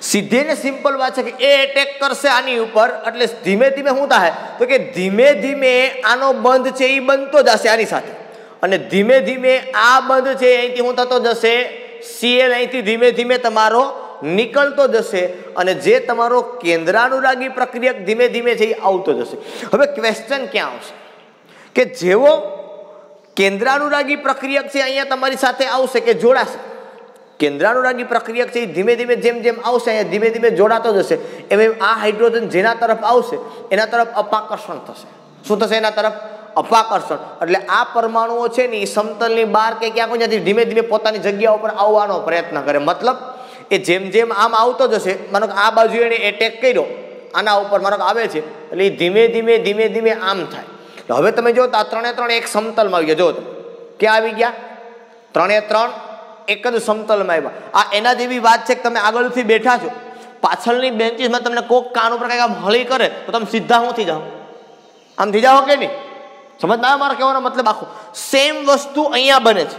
સીધે ને સિમ્પલ વાત છે કે એ એટેક કરશે આની ઉપર, એટલે ધીમે ધીમે શું થાય તો કે ધીમે ધીમે આનો બંધ છે એ બનતો જશે આની સાથે, અને ધીમે ધીમે આ બંધ છે અહીંથી શું થતો જશે? Cl અહીંથી ધીમે ધીમે તમારો નીકળતો જશે, અને જે તમારો કેન્દ્રાનુરાગી પ્રક્રિયક ધીમે ધીમે છે એ આવતો જશે. હવે ક્વેશ્ચન ક્યાં આવશે કે જેવો કેન્દ્રાનુરાગી પ્રક્રિયક છે અહીંયા તમારી સાથે આવશે કે જોડાશે, કેન્દ્રાનુરાગી પ્રક્રિયક છે એ ધીમે ધીમે જેમ જેમ આવશે અહીંયા ધીમે ધીમે જોડાતો જશે, એમ આ હાઇડ્રોજન જેના તરફ આવશે એના તરફ અપાકર્ષણ થશે. શું થશે? એના તરફ અપાકર્ષણ. એટલે આ પરમાણુઓ છે ને એ સમતલની બહાર કે ક્યાંક ત્યાંથી ધીમે ધીમે પોતાની જગ્યા ઉપર આવવાનો પ્રયત્ન કરે. મતલબ એ જેમ જેમ આમ આવતો જશે, માનો કે આ બાજુ એને એટેક કર્યો આના ઉપર, માનો કે આવે છે એટલે એ ધીમે ધીમે ધીમે ધીમે આમ થાય. હવે તમે જો તો આ ત્રણે ત્રણ એક સમતલમાં આવી ગયા. જો તમે ક્યાં આવી ગયા? ત્રણે ત્રણ એક જ સમતલમાં આવ્યા. આ એના જેવી વાત છે કે તમે આગળથી બેઠા છો, પાછળની બેન્ચીસમાં તમને કોક કાન ઉપર કંઈક આમ હળી કરે તો તમે સીધા શું થઈ જાઓ? આમ થઈ જાઓ કે નહીં? સમજ ના? મારો કહેવાનો મતલબ આખો સેમ વસ્તુ અહીંયા બને છે.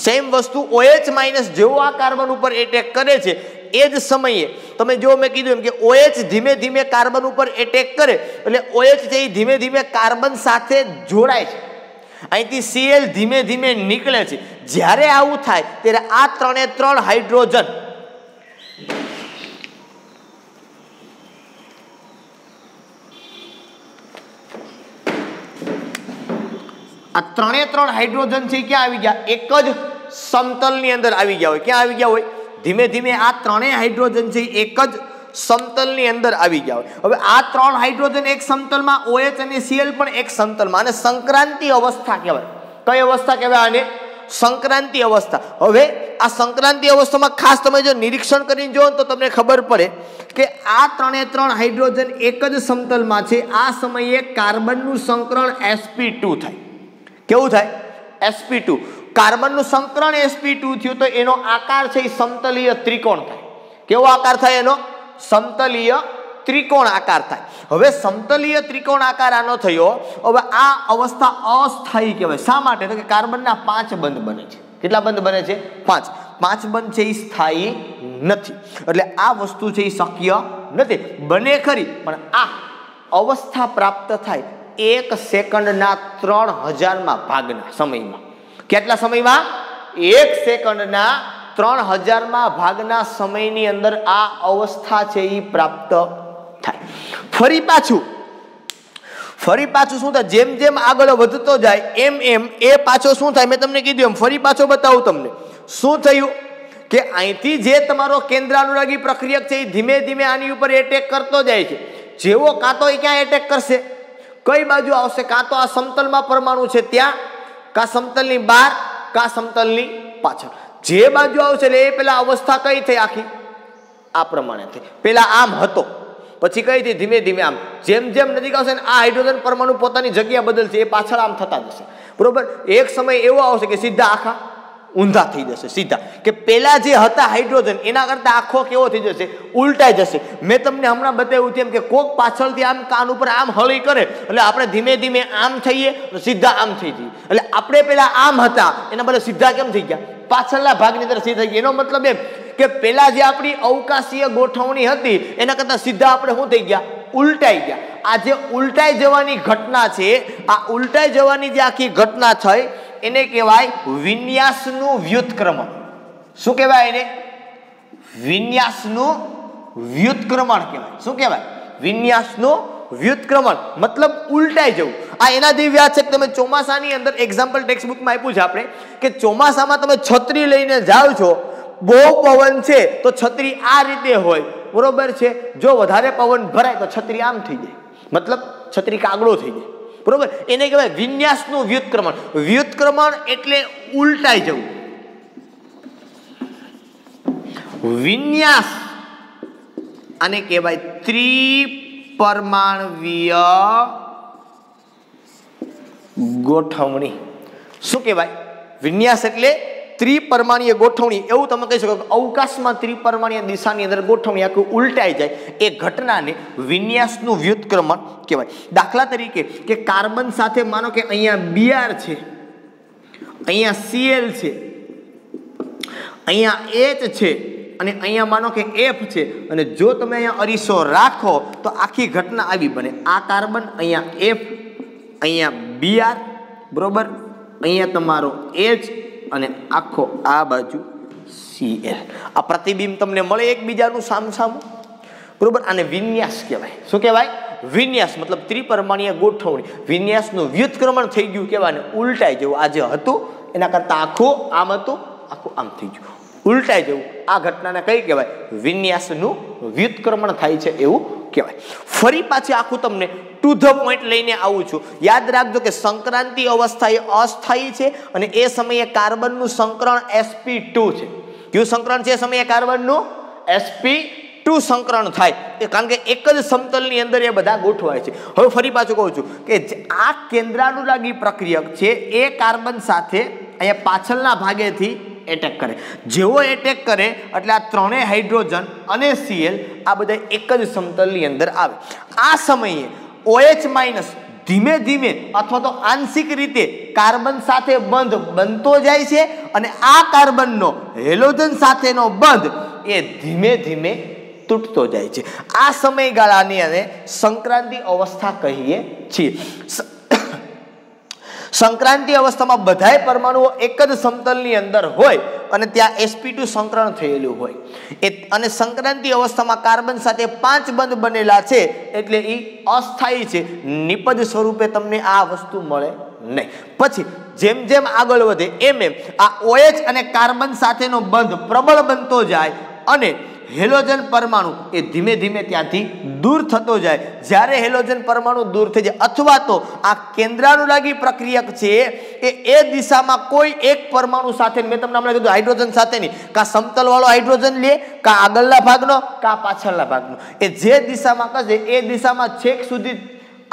સેમ વસ્તુ OH માઇનસ જેવો આ કાર્બન ઉપર એટેક કરે છે એ જ સમયે તમે જો મેં કીધું એમ કે OH ધીમે ધીમે કાર્બન ઉપર એટેક કરે એટલે OH છે એ ધીમે ધીમે કાર્બન સાથે જોડાય છે, અહીંથી Cl ધીમે ધીમે નીકળે છે. જ્યારે આવું થાય ત્યારે આ ત્રણે ત્રણ હાઇડ્રોજન આ ત્રણે ત્રણ હાઇડ્રોજન છે ક્યાં આવી ગયા? એક જ સમતલની અંદર આવી ગયા હોય. ક્યાં આવી ગયા હોય? ધીમે ધીમે આ ત્રણેય હાઇડ્રોજન છે એક જ સમતલની અંદર આવી ગયા હોય. હવે આ ત્રણ હાઇડ્રોજન એક સમતલમાં, OH અને Cl પણ એક સમતલમાં, અને સંક્રાંતિ અવસ્થા કહેવાય. કઈ અવસ્થા કહેવાય આને? સંક્રાંતિ અવસ્થા. હવે આ સંક્રાંતિ અવસ્થામાં ખાસ તમે જો નિરીક્ષણ કરીને જો તો તમને ખબર પડે કે આ ત્રણે ત્રણ હાઇડ્રોજન એક જ સમતલમાં છે. આ સમયે કાર્બનનું સંકરણ sp2 થાય. કેવું થાય? sp2. કાર્બનનું સંકરણ sp2 થયું તો એનો આકાર છે એ સમતલીય ત્રિકોણ થાય. કેવો આકાર થાય એનો? સમતલીય ત્રિકોણ આકાર થાય. હવે સમતલીય ત્રિકોણ આકાર આનો થયો. હવે આ અવસ્થા અસ્થાયી કહેવાય. શા માટે? તો કે કાર્બનના 5 બંધ બને છે. કેટલા બંધ બને છે? 5. 5 બંધ છે એ સ્થાયી નથી, એટલે આ વસ્તુ છે એ શક્ય નથી. બને ખરી પણ આ અવસ્થા પ્રાપ્ત થાય 1 સેકન્ડના 3000માં ભાગના સમયમાં. કેટલા સમયમાં? 1 સેકન્ડના 3000માં ભાગના સમયની અંદર આ અવસ્થા છે એ પ્રાપ્ત થાય. ફરી પાછું શું થાય? જેમ જેમ આગળ વધતો જાય એમ એમ એ પાછો શું થાય? મેં તમને કીધું એમ ફરી પાછો બતાવું તમને. શું થયું કે અહીંથી જે તમારો કેન્દ્રાનુરાગી પ્રક્રિયક છે એ ધીમે ધીમે આની ઉપર એટેક કરતો જાય છે. જેવો કાં તો એ ક્યાં એટેક કરશે? કઈ બાજુ આવશે? કાં તો આ સમતલમાં પરમાણુ છે ત્યાં, કાં સમતલની બહાર, કાં સમતલની પાછળ. જે બાજુ આવશે એટલે એ પેલા અવસ્થા કઈ થઈ? આખી આ પ્રમાણે થઈ. પેલા આમ હતો, પછી કઈ થઈ? ધીમે ધીમે આમ. જેમ જેમ નજીક આવશે ને આ હાઇડ્રોજન પરમાણુ પોતાની જગ્યા બદલશે, એ પાછળ આમ થતા જશે. બરોબર? એક સમય એવો આવશે કે સીધા આખા ઊંધા થઈ જશે. સીધા કે પેલા જે હતા હાઇડ્રોજન એના કરતા આખો કેવો થઈ જશે? ઉલટાઈ જશે. મેં તમને હમણાં બતાવ્યું તેમ કે કોક પાછળથી આમ કાન ઉપર આમ હળી કરે એટલે આપણે ધીમે ધીમે આમ થઈએ, સીધા આમ થઈ જઈએ. એટલે આપણે પેલા આમ હતા એના બદલે સીધા કેમ થઈ ગયા? પાછળના ભાગની અંદર સીધા થઈ ગયા. એનો મતલબ એમ કે પેલા જે આપણી અવકાશીય ગોઠવણી હતી એના કરતા સીધા આપણે શું થઈ ગયા? ઉલટાઈ ગયા. આ જે ઉલટાઈ જવાની ઘટના છે, આ ઉલટાઈ જવાની જે આખી ઘટના થઈ એને કહેવાય વિન્યાસનું વ્યુત્ક્રમણ. શું કહેવાય એને? વિન્યાસનું વ્યુત્ક્રમણ કહેવાય. શું કહેવાય? વિન્યાસનું વ્યુત્ક્રમણ મતલબ ઉલટાઈ જવું. આ એના જેવી વાત છે કે તમે ચોમાસાની અંદર એક્ઝામ્પલ ટેક્સ્ટબુકમાં આપ્યું છે આપણે કે ચોમાસામાં તમે છત્રી લઈને જાઓ છો, બહુ પવન છે તો છત્રી આ રીતે હોય, બરોબર છે? જો વધારે પવન ભરાય તો છત્રી આમ થઈ જાય. મતલબ છત્રી કાગડો થઈ જાય, બરોબર. એને કહેવાય વિન્યાસનું વ્યુત્ક્રમણ. વ્યુત્ક્રમણ એટલે ઉલટાઈ જવું. વિન્યાસ આને કહેવાય ત્રિપરમાણવીય ગોઠવણી. શું કહેવાય? વિન્યાસ એટલે ત્રિપરમાણીય ગોઠવણી. એવું તમે કહી શકો અવકાશમાં ત્રિપરમાણીય દિશાની અંદર ગોઠવણી આખું ઉલટાઈ જાય એ ઘટનાને વિન્યાસનું વ્યુત્ક્રમણ કહેવાય. દાખલા તરીકે કે કાર્બન સાથે માનો કે અહીંયા Br છે, અહીંયા Cl છે, અહીંયા H છે અને અહીંયા માનો કે F છે, અને જો તમે અહીંયા અરીસો રાખો તો આખી ઘટના આવી બને. આ કાર્બન, અહીંયા F, અહીંયા Br, બરોબર, અહીંયા તમારો H અને આખો આ બાજુ Cl. આ પ્રતિબિંબ તમને મળે એકબીજાનું સામસામું, બરોબર. આને વિન્યાસ કહેવાય. શું કહેવાય? વિન્યાસ મતલબ ત્રિપરમાણીય ગોઠવણી. વિન્યાસનું વ્યુત્ક્રમણ થઈ ગયું કહેવાય ને ઉલટાઈ જવું. આ જે હતું એના કરતાં આખું આમ હતું, આખું આમ થઈ ગયું, ઉલટાઈ જવું. આ ઘટનાને કઈ કહેવાય? વિન્યાસનું વ્યુત્ક્રમણ થાય છે એવું કહેવાય. ફરી પાછી આખું તમને ટુ ધ પોઈન્ટ લઈને આવું છું. યાદ રાખજો કે સંક્રાંતિ અવસ્થા એ અસ્થાયી છે અને એ સમયે કાર્બનનું સંકરણ sp2 છે. કયું સંકરણ છે? એ સમયે કાર્બનનું sp2 સંકરણ થાય, કારણ કે એક જ સમતલની અંદર એ બધા ગોઠવાય છે. હવે ફરી પાછું કહું છું કે આ કેન્દ્રાનુરાગી પ્રક્રિયક છે એ કાર્બન સાથે અહીંયા પાછળના ભાગેથી એટેક કરે. જેવો એટેક કરે એટલે આ ત્રણેય હાઇડ્રોજન અને Cl આ બધા એક જ સમતલની અંદર આવે. આ સમયે OH- ધીમે ધીમે અથવા તો આંશિક રીતે કાર્બન સાથે બંધ બનતો જાય છે અને આ કાર્બનનો હેલોજન સાથેનો બંધ એ ધીમે ધીમે તૂટતો જાય છે. આ સમયગાળાને અમે સંક્રાંતિ અવસ્થા કહીએ છીએ. સંક્રાંતિ અવસ્થામાં બધાય પરમાણુઓ એક જ સમતલની અંદર હોય અને ત્યાં sp2 સંકરણ થયેલું હોય. અને સંક્રાંતિ અવસ્થામાં કાર્બન સાથે 5 બંધ બનેલા છે એટલે એ અસ્થાયી છે. નિપજ સ્વરૂપે તમને આ વસ્તુ મળે નહીં. પછી જેમ જેમ આગળ વધે એમ એમ આ OH અને કાર્બન સાથેનો બંધ પ્રબળ બનતો જાય અને હેલોજન પરમાણુ એ ધીમે ધીમે ત્યાંથી દૂર થતો જાય. જ્યારે હેલોજન પરમાણુ દૂર થઈ જાય અથવા તો આ કેન્દ્રાનુરાગી પ્રક્રિયક છે એ દિશામાં કોઈ એક પરમાણુ સાથે, મેં તમને હમણાં કીધું હાઇડ્રોજન સાથેની, કા સમતલ વાળો હાઇડ્રોજન લે, કા આગળના ભાગનો, કા પાછળના ભાગનો, એ જે દિશામાં ખસે એ દિશામાં છેક સુધી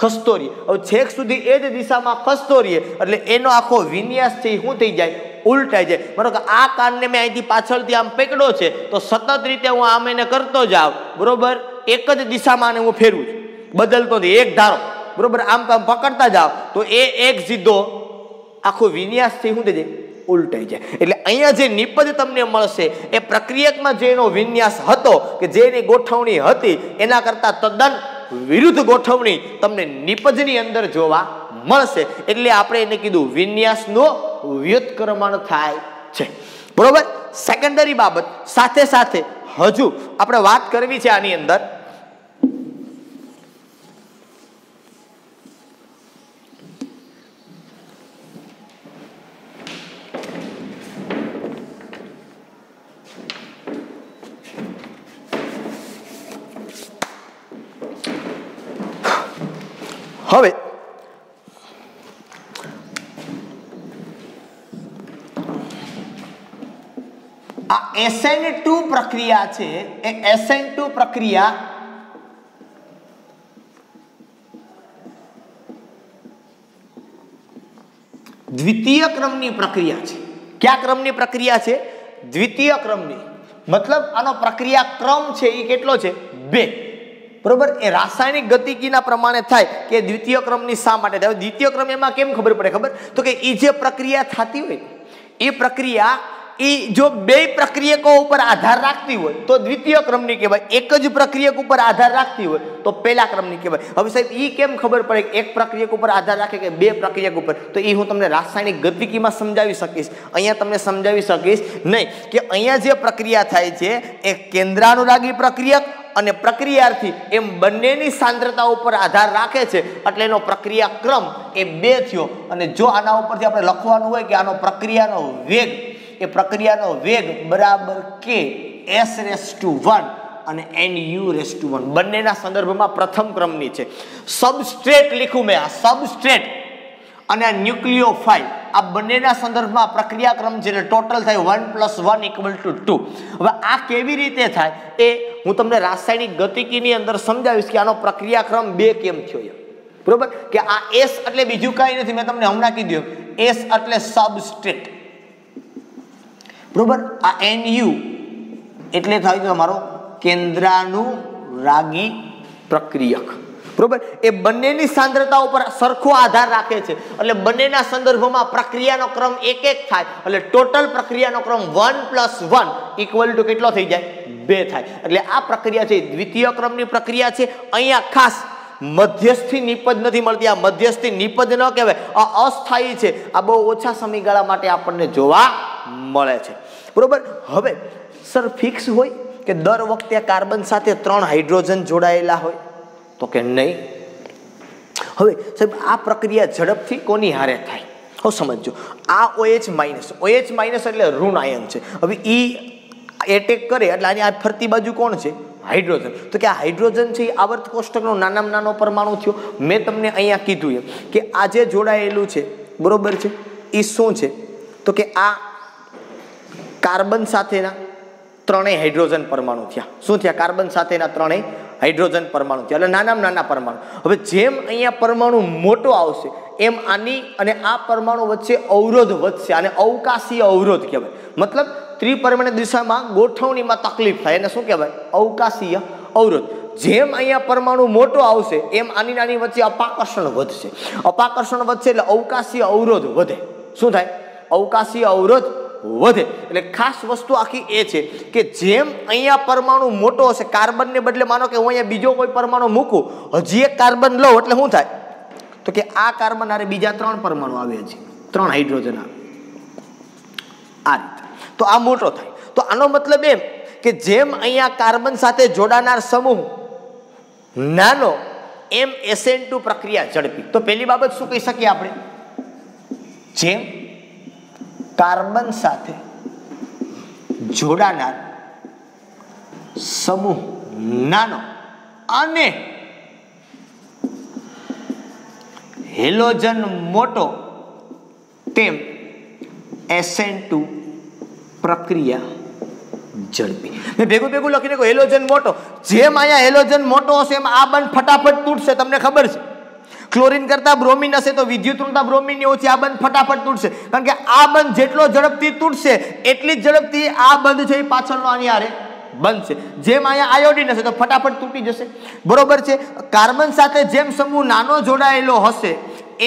ખસતો રહીએ. હવે છેક સુધી એ જ દિશામાં ખસતો રહીએ એટલે એનો આખો વિન્યાસ છે એ શું થઈ જાય? ઉલટાઈ જાય. બરોબર. આ કાનને મેં અહીંથી પાછળથી આમ પકડ્યો છે તો સતત રીતે હું આમ એને કરતો જાઉં, બરોબર, એક જ દિશામાં હું ફેરવું છું, બદલતો નથી, એક ધારો, બરોબર, આમ પકડતા જાવ તો એ એક સીધો આખો વિન્યાસ છે શું થઈ જાય? ઉલટાઈ જાય. એટલે અહીંયા જે નિપજ તમને મળશે એ પ્રક્રિયકમાં જે એનો વિન્યાસ હતો કે જે એની ગોઠવણી હતી એના કરતાં તદ્દન વિરુદ્ધ ગોઠવણી તમને નિપજની અંદર જોવા મળશે. એટલે આપણે એને કીધું વિન્યાસનું વ્યુત્ક્રમણ થાય છે, બરોબર. સેકન્ડરી બાબત સાથે સાથે હજુ આપણે વાત કરવી છે આની અંદર હવે આ SN2 પ્રક્રિયા છે એ SN2 પ્રક્રિયા દ્વિતીય ક્રમની પ્રક્રિયા છે. કયા ક્રમની પ્રક્રિયા છે? દ્વિતીય ક્રમની. મતલબ આનો પ્રક્રિયા ક્રમ છે એ કેટલો છે? 2. બરોબર. એ રાસાયણિક ગતિકીના પ્રમાણે થાય કે દ્વિતીય ક્રમની શા માટે થાય? દ્વિતીય ક્રમ એમાં કેમ ખબર પડે? ખબર તો કે એ જે પ્રક્રિયા થતી હોય એ પ્રક્રિયા એ જો બે પ્રક્રિયકો ઉપર આધાર રાખતી હોય તો દ્વિતીય ક્રમની કહેવાય. એક જ પ્રક્રિયક ઉપર આધાર રાખતી હોય તો પહેલા ક્રમની કહેવાય. હવે સાહેબ એ કેમ ખબર પડે કે એક પ્રક્રિયક ઉપર આધાર રાખે કે બે પ્રક્રિયક ઉપર? તો એ હું તમને રાસાયણિક ગતિકીમાં સમજાવી શકીશ. અહીંયા તમને સમજાવી શકીશ નહીં. કે અહીંયા જે પ્રક્રિયા થાય છે એ કેન્દ્રાનુરાગી પ્રક્રિયક અને પ્રક્રિયાર્થી એમ બંનેની સાંદ્રતા ઉપર આધાર રાખે છે એટલે એનો પ્રક્રિયા ક્રમ એ 2 થયો. અને જો આના ઉપરથી આપણે લખવાનું હોય કે આનો પ્રક્રિયાનો વેગ, એ પ્રક્રિયાનો વેગ બરાબર k s⁻⁴ અને Nu⁴ બંનેના સંદર્ભમાં પ્રથમ ક્રમની છે. સબસ્ટ્રેટ લીખું મેં, આ સબસ્ટ્રેટ અને આ ન્યુક્લિયોફાઇલ આ બંનેના સંદર્ભમાં પ્રક્રિયાક્રમ છે, એટલે ટોટલ થાય 1 + 1 = 2. હવે આ કેવી રીતે થાય એ હું તમને રાસાયણિક ગતિકીની અંદર સમજાવીશ કે આનો પ્રક્રિયાક્રમ 2 કેમ થયો. બરોબર કે આ S એટલે બીજું કાંઈ નથી, મેં તમને હમણાં કીધું S એટલે સબસ્ટ્રેટ. બરોબર આ Nu એટલે થાય તમારો કેન્દ્રાનુરાગી પ્રક્રિયક. બરોબર એ બંનેની સાંદ્રતા ઉપર સરખો આધાર રાખે છે, એટલે બંનેના સંદર્ભમાં પ્રક્રિયાનો ક્રમ એક થાય, એટલે ટોટલ પ્રક્રિયાનો ક્રમ 1 + 1 = કેટલો થઈ જાય? 2 થાય. એટલે આ પ્રક્રિયા છે દ્વિતીય ક્રમની પ્રક્રિયા છે. અહીંયા ખાસ મધ્યસ્થી નિપજ નથી મળતી. આ મધ્યસ્થી નિપજ ન કહેવાય, આ અસ્થાયી છે. આ બહુ ઓછા સમયગાળા માટે આપણને જોવા મળે છે. બરોબર હવે સર ફિક્સ હોય કે દર વખતે કાર્બન સાથે 3 હાઇડ્રોજન જોડાયેલા હોય? તો કે નહીં. હવે સાહેબ આ પ્રક્રિયા ઝડપથી કોની હારે થાય? હવે સમજો આ OH- એટલે ઋણ આયન છે. હવે ઈ એટેક કરે એટલે આની આ ફરતી બાજુ કોણ છે? હાઇડ્રોજન. તો કે આ હાઇડ્રોજન છે એ આવર્ત કોષ્ટકનો નાનામાં નાનો પરમાણુ થયો. મેં તમને અહીંયા કીધું એમ કે આ જે જોડાયેલું છે બરોબર છે એ શું છે? તો કે આ કાર્બન સાથેના 3 હાઇડ્રોજન પરમાણુ થયા. શું થયા? કાર્બન સાથેના 3 હાઇડ્રોજન પરમાણુ થયા, એટલે નાનામાં નાના પરમાણુ. હવે જેમ અહીંયા પરમાણુ મોટો આવશે એમ આની અને આ પરમાણુ વચ્ચે અવરોધ વધશે, અને અવકાશીય અવરોધ કહેવાય. મતલબ ત્રિપરિમાણીય દિશામાં ગોઠવણીમાં તકલીફ થાય, એને શું કહેવાય? અવકાશીય અવરોધ. જેમ અહીંયા પરમાણુ મોટો આવશે એમ આની નાની વચ્ચે અપાકર્ષણ વધશે. અપાકર્ષણ વધશે એટલે અવકાશીય અવરોધ વધે. શું થાય? અવકાશીય અવરોધ વધે. એટલે ખાસ વસ્તુ આખી એ છે કે જેમ અહીંયા પરમાણુ મોટો હશે, કાર્બનને બદલે માનો કે હું અહીંયા બીજો કોઈ પરમાણુ મૂકું, હજી એક કાર્બન લઉં એટલે શું થાય? તો કે આ કાર્બન આરે બીજા 3 પરમાણુ આવે છે, 3 હાઇડ્રોજન આવે. આ રીતે તો આ મોટો થાય. તો આનો મતલબ એમ કે જેમ અહીંયા કાર્બન સાથે જોડાનાર સમૂહ નાનો એમ SN2 પ્રક્રિયા ઝડપી. તો પહેલી બાબત શું કહી શકીએ આપણે? જેમ કાર્બન સાથે જોડાનાર સમૂહ નાનો અને હેલોજન મોટો તેમ SN2 પ્રક્રિયા ઝડપી. મેં ભેગું લખીને કહ્યું હેલોજન મોટો. જેમ અહીંયા હેલોજન મોટો હશે એમ આ બંધ ફટાફટ તૂટશે. તમને ખબર છે ક્લોરીન કરતા બ્રોમિન હશે તો વિદ્યુતઋણતા બ્રોમિન ની ઓછી, આ બંધ ફટાફટ તૂટશે. કારણ કે આ બંધ જેટલો ઝડપથી તૂટશે એટલી જ ઝડપથી આ બંધ છે એ પાછળનો આની હારે બનશે. જેમ અહીંયા આયોડિન હશે તો ફટાફટ તૂટી જશે. બરોબર છે. કાર્બન સાથે જેમ સમૂહ નાનો જોડાયેલો હશે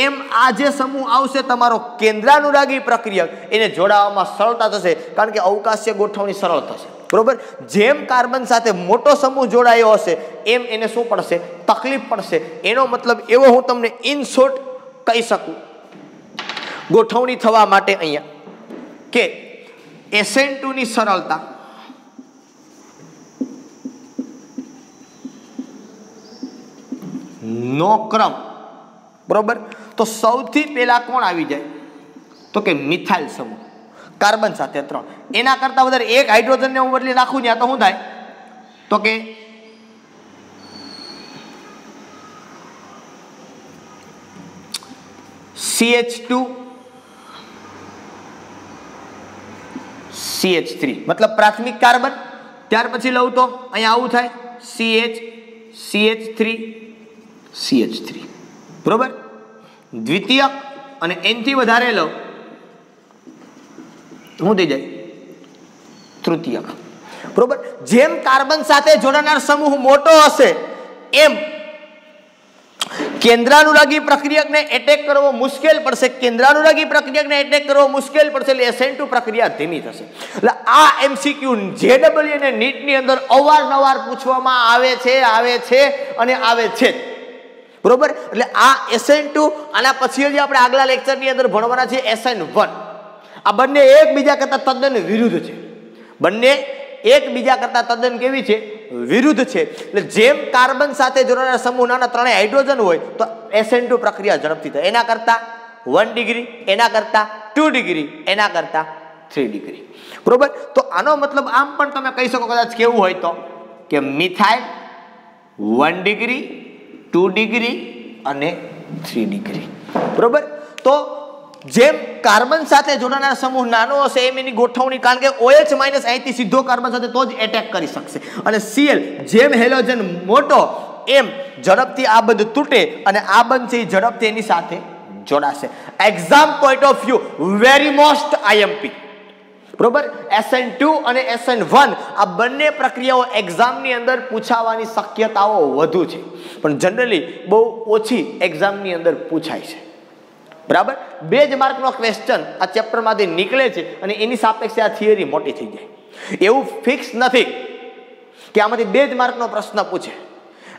એમ આ જે સમૂહ આવશે તમારો કેન્દ્રાનુરાગી પ્રક્રિયક, એને જોડાવામાં સરળતા થશે, કારણ કે અવકાશીય ગોઠવણી સરળ થશે. બરોબર. જેમ કાર્બન સાથે મોટો સમૂહ જોડાયો હશે એમ એને શું પડશે? તકલીફ પડશે. એનો મતલબ એવો હું તમને ઇન શોર્ટ કહી શકું ગોઠવણી થવા માટે અહીંયા કે SN2 ની સરળતા નો ક્રમ. બરોબર. તો સૌથી પહેલા કોણ આવી જાય? તો કે મિથાઇલ સમૂહ કાર્બન સાથે 3. એના કરતા વધારે એક હાઇડ્રોજન ને હું બદલી નાખું ત્યાં તો શું થાય? તો કે CH2 CH3 મતલબ પ્રાથમિક કાર્બન. ત્યાર પછી લઉં તો અહીંયા આવું થાય CH3 બરોબર. દ્વિતીયક અને n થી વધારે લઉં શું થઈ જાય? તૃતીયક. બરોબર. જેમ કાર્બન સાથે જોડાનાર સમૂહ મોટો હશે એમ કેન્દ્રાનુરાગી પ્રક્રિયકને એટેક કરવો મુશ્કેલ પડશે. કેન્દ્રાનુરાગી પ્રક્રિયકને એટેક કરવો મુશ્કેલ પડશે એટલે SN2 પ્રક્રિયા ધીમી થશે. એટલે આ MCQ JEE અને NEET ની અંદર અવારનવાર પૂછવામાં આવે છે. બરોબર. એટલે આ SN2 આના પછી જે આપણે આગલા લેક્ચરની અંદર ભણવાના છે SN1. આ બંને એકબીજા કરતા તદ્દન વિરુદ્ધ છે. બંને એકબીજા કરતા તદ્દન કેવી છે? વિરુદ્ધ છે. એટલે જેમ કાર્બન સાથે જોડાનાર સમૂહ નાના 3 હાઇડ્રોજન હોય તો SN2 પ્રક્રિયા ઝડપથી થાય. એના કરતા 1 ડિગ્રી, એના કરતા 2 ડિગ્રી, એના કરતા 3 ડિગ્રી. બરોબર. તો આનો મતલબ આમ પણ તમે કહી શકો કદાચ કેવું હોય તો કે મિથાઇલ 1 ડિગ્રી 2 ડિગ્રી અને 3 ડિગ્રી. બરોબર. તો જેમ કાર્બન સાથે જોડાનાર સમૂહ નાનો હશે એમ એની ગોઠવણી, કારણ કે OH માઇનસ અહીંથી સીધો કાર્બન સાથે તો જ એટેક કરી શકશે. અને Cl જેમ હેલોજન મોટો એમ ઝડપથી આ બંધ તૂટે અને આ બંધ છે એ ઝડપથી એની સાથે જોડાશે. Exam point of view very most IMP. બરોબર. SN2 અને SN1 આ બંને પ્રક્રિયાઓ એક્ઝામની અંદર પૂછાવાની શક્યતાઓ વધુ છે, પણ જનરલી બહુ ઓછી એક્ઝામની અંદર પૂછાય છે. બરાબર. 2 જ માર્કનો ક્વેશ્ચન આ ચેપ્ટરમાંથી નીકળે છે અને એની સાપેક્ષે આ થિયરી મોટી થઈ જાય. એવું ફિક્સ નથી કે આમાંથી 2 જ માર્કનો પ્રશ્ન પૂછે.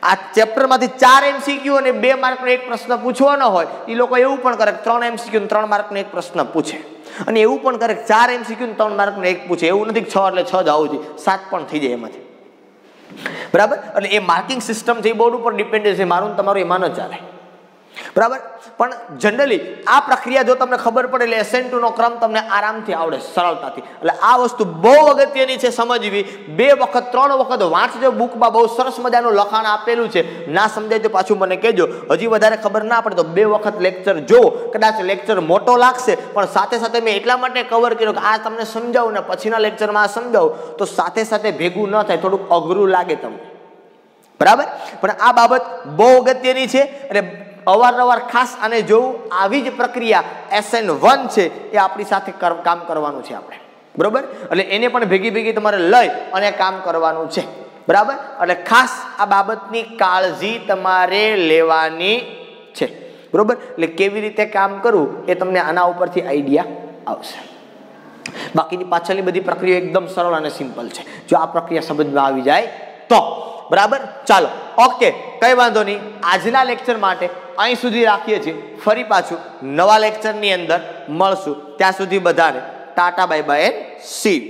આ ચેપ્ટરમાંથી 4 MCQ અને 2 માર્કનો એક પ્રશ્ન પૂછવાનો હોય, એ લોકો એવું પણ કરે 3 MCQ અને 3 માર્કનો એક પ્રશ્ન પૂછે, અને એવું પણ કરે 4 MCQ અને 3 માર્કનો એક પૂછે. એવું નથી કે 6 એટલે 6 જ આવવું જોઈએ, 7 પણ થઈ જાય એમાંથી. બરાબર. એટલે એ માર્કિંગ સિસ્ટમ છે એ બોર્ડ ઉપર ડિપેન્ડ છે, મારું તમારું એમાં ન ચાલે. બરાબર. પણ જનરલી આ પ્રક્રિયા જો તમને ખબર પડે એટલે SN2 નો ક્રમ તમને આરામથી આવડે, સરળતાથી. એટલે આ વસ્તુ બહુ અગત્યની છે સમજવી. 2 વખત 3 વખત વાંચજો. બુકમાં બહુ સરસ મજાનું લખાણ આપેલું છે. ના સમજાય તો પાછું મને કહેજો. હજી વધારે ખબર ના પડે તો 2 વખત લેક્ચર જો. કદાચ લેક્ચર મોટો લાગશે પણ સાથે સાથે મેં એટલા માટે કવર કર્યો કે આ તમને સમજાવું ને પછીના લેક્ચરમાં આ સમજાવું તો સાથે સાથે ભેગું ન થાય, થોડુંક અઘરું લાગે તમને. બરાબર. પણ આ બાબત બહુ અગત્યની છે. એટલે અવારનવાર ખાસ આને જોવું. આવી જ પ્રક્રિયા SN1 છે એ આપણી સાથે કામ કરવાનું છે આપણે. બરોબર. એટલે એને પણ ભેગી ભેગી તમારે લઈ અને કામ કરવાનું છે. બરાબર. એટલે ખાસ આ બાબતની કાળજી તમારે લેવાની છે. બરોબર. એટલે કેવી રીતે કામ કરવું એ તમને આના ઉપરથી આઈડિયા આવશે. બાકીની પાછળની બધી પ્રક્રિયા એકદમ સરળ અને સિમ્પલ છે જો આ પ્રક્રિયા સમજમાં આવી જાય તો. બરાબર. ચાલો, ઓકે, કઈ વાંધો નહીં. આજના લેક્ચર માટે અહીં સુધી રાખીએ છીએ. ફરી પાછું નવા લેક્ચરની અંદર મળશું. ત્યાં સુધી બધાને Tata bye bye and C you.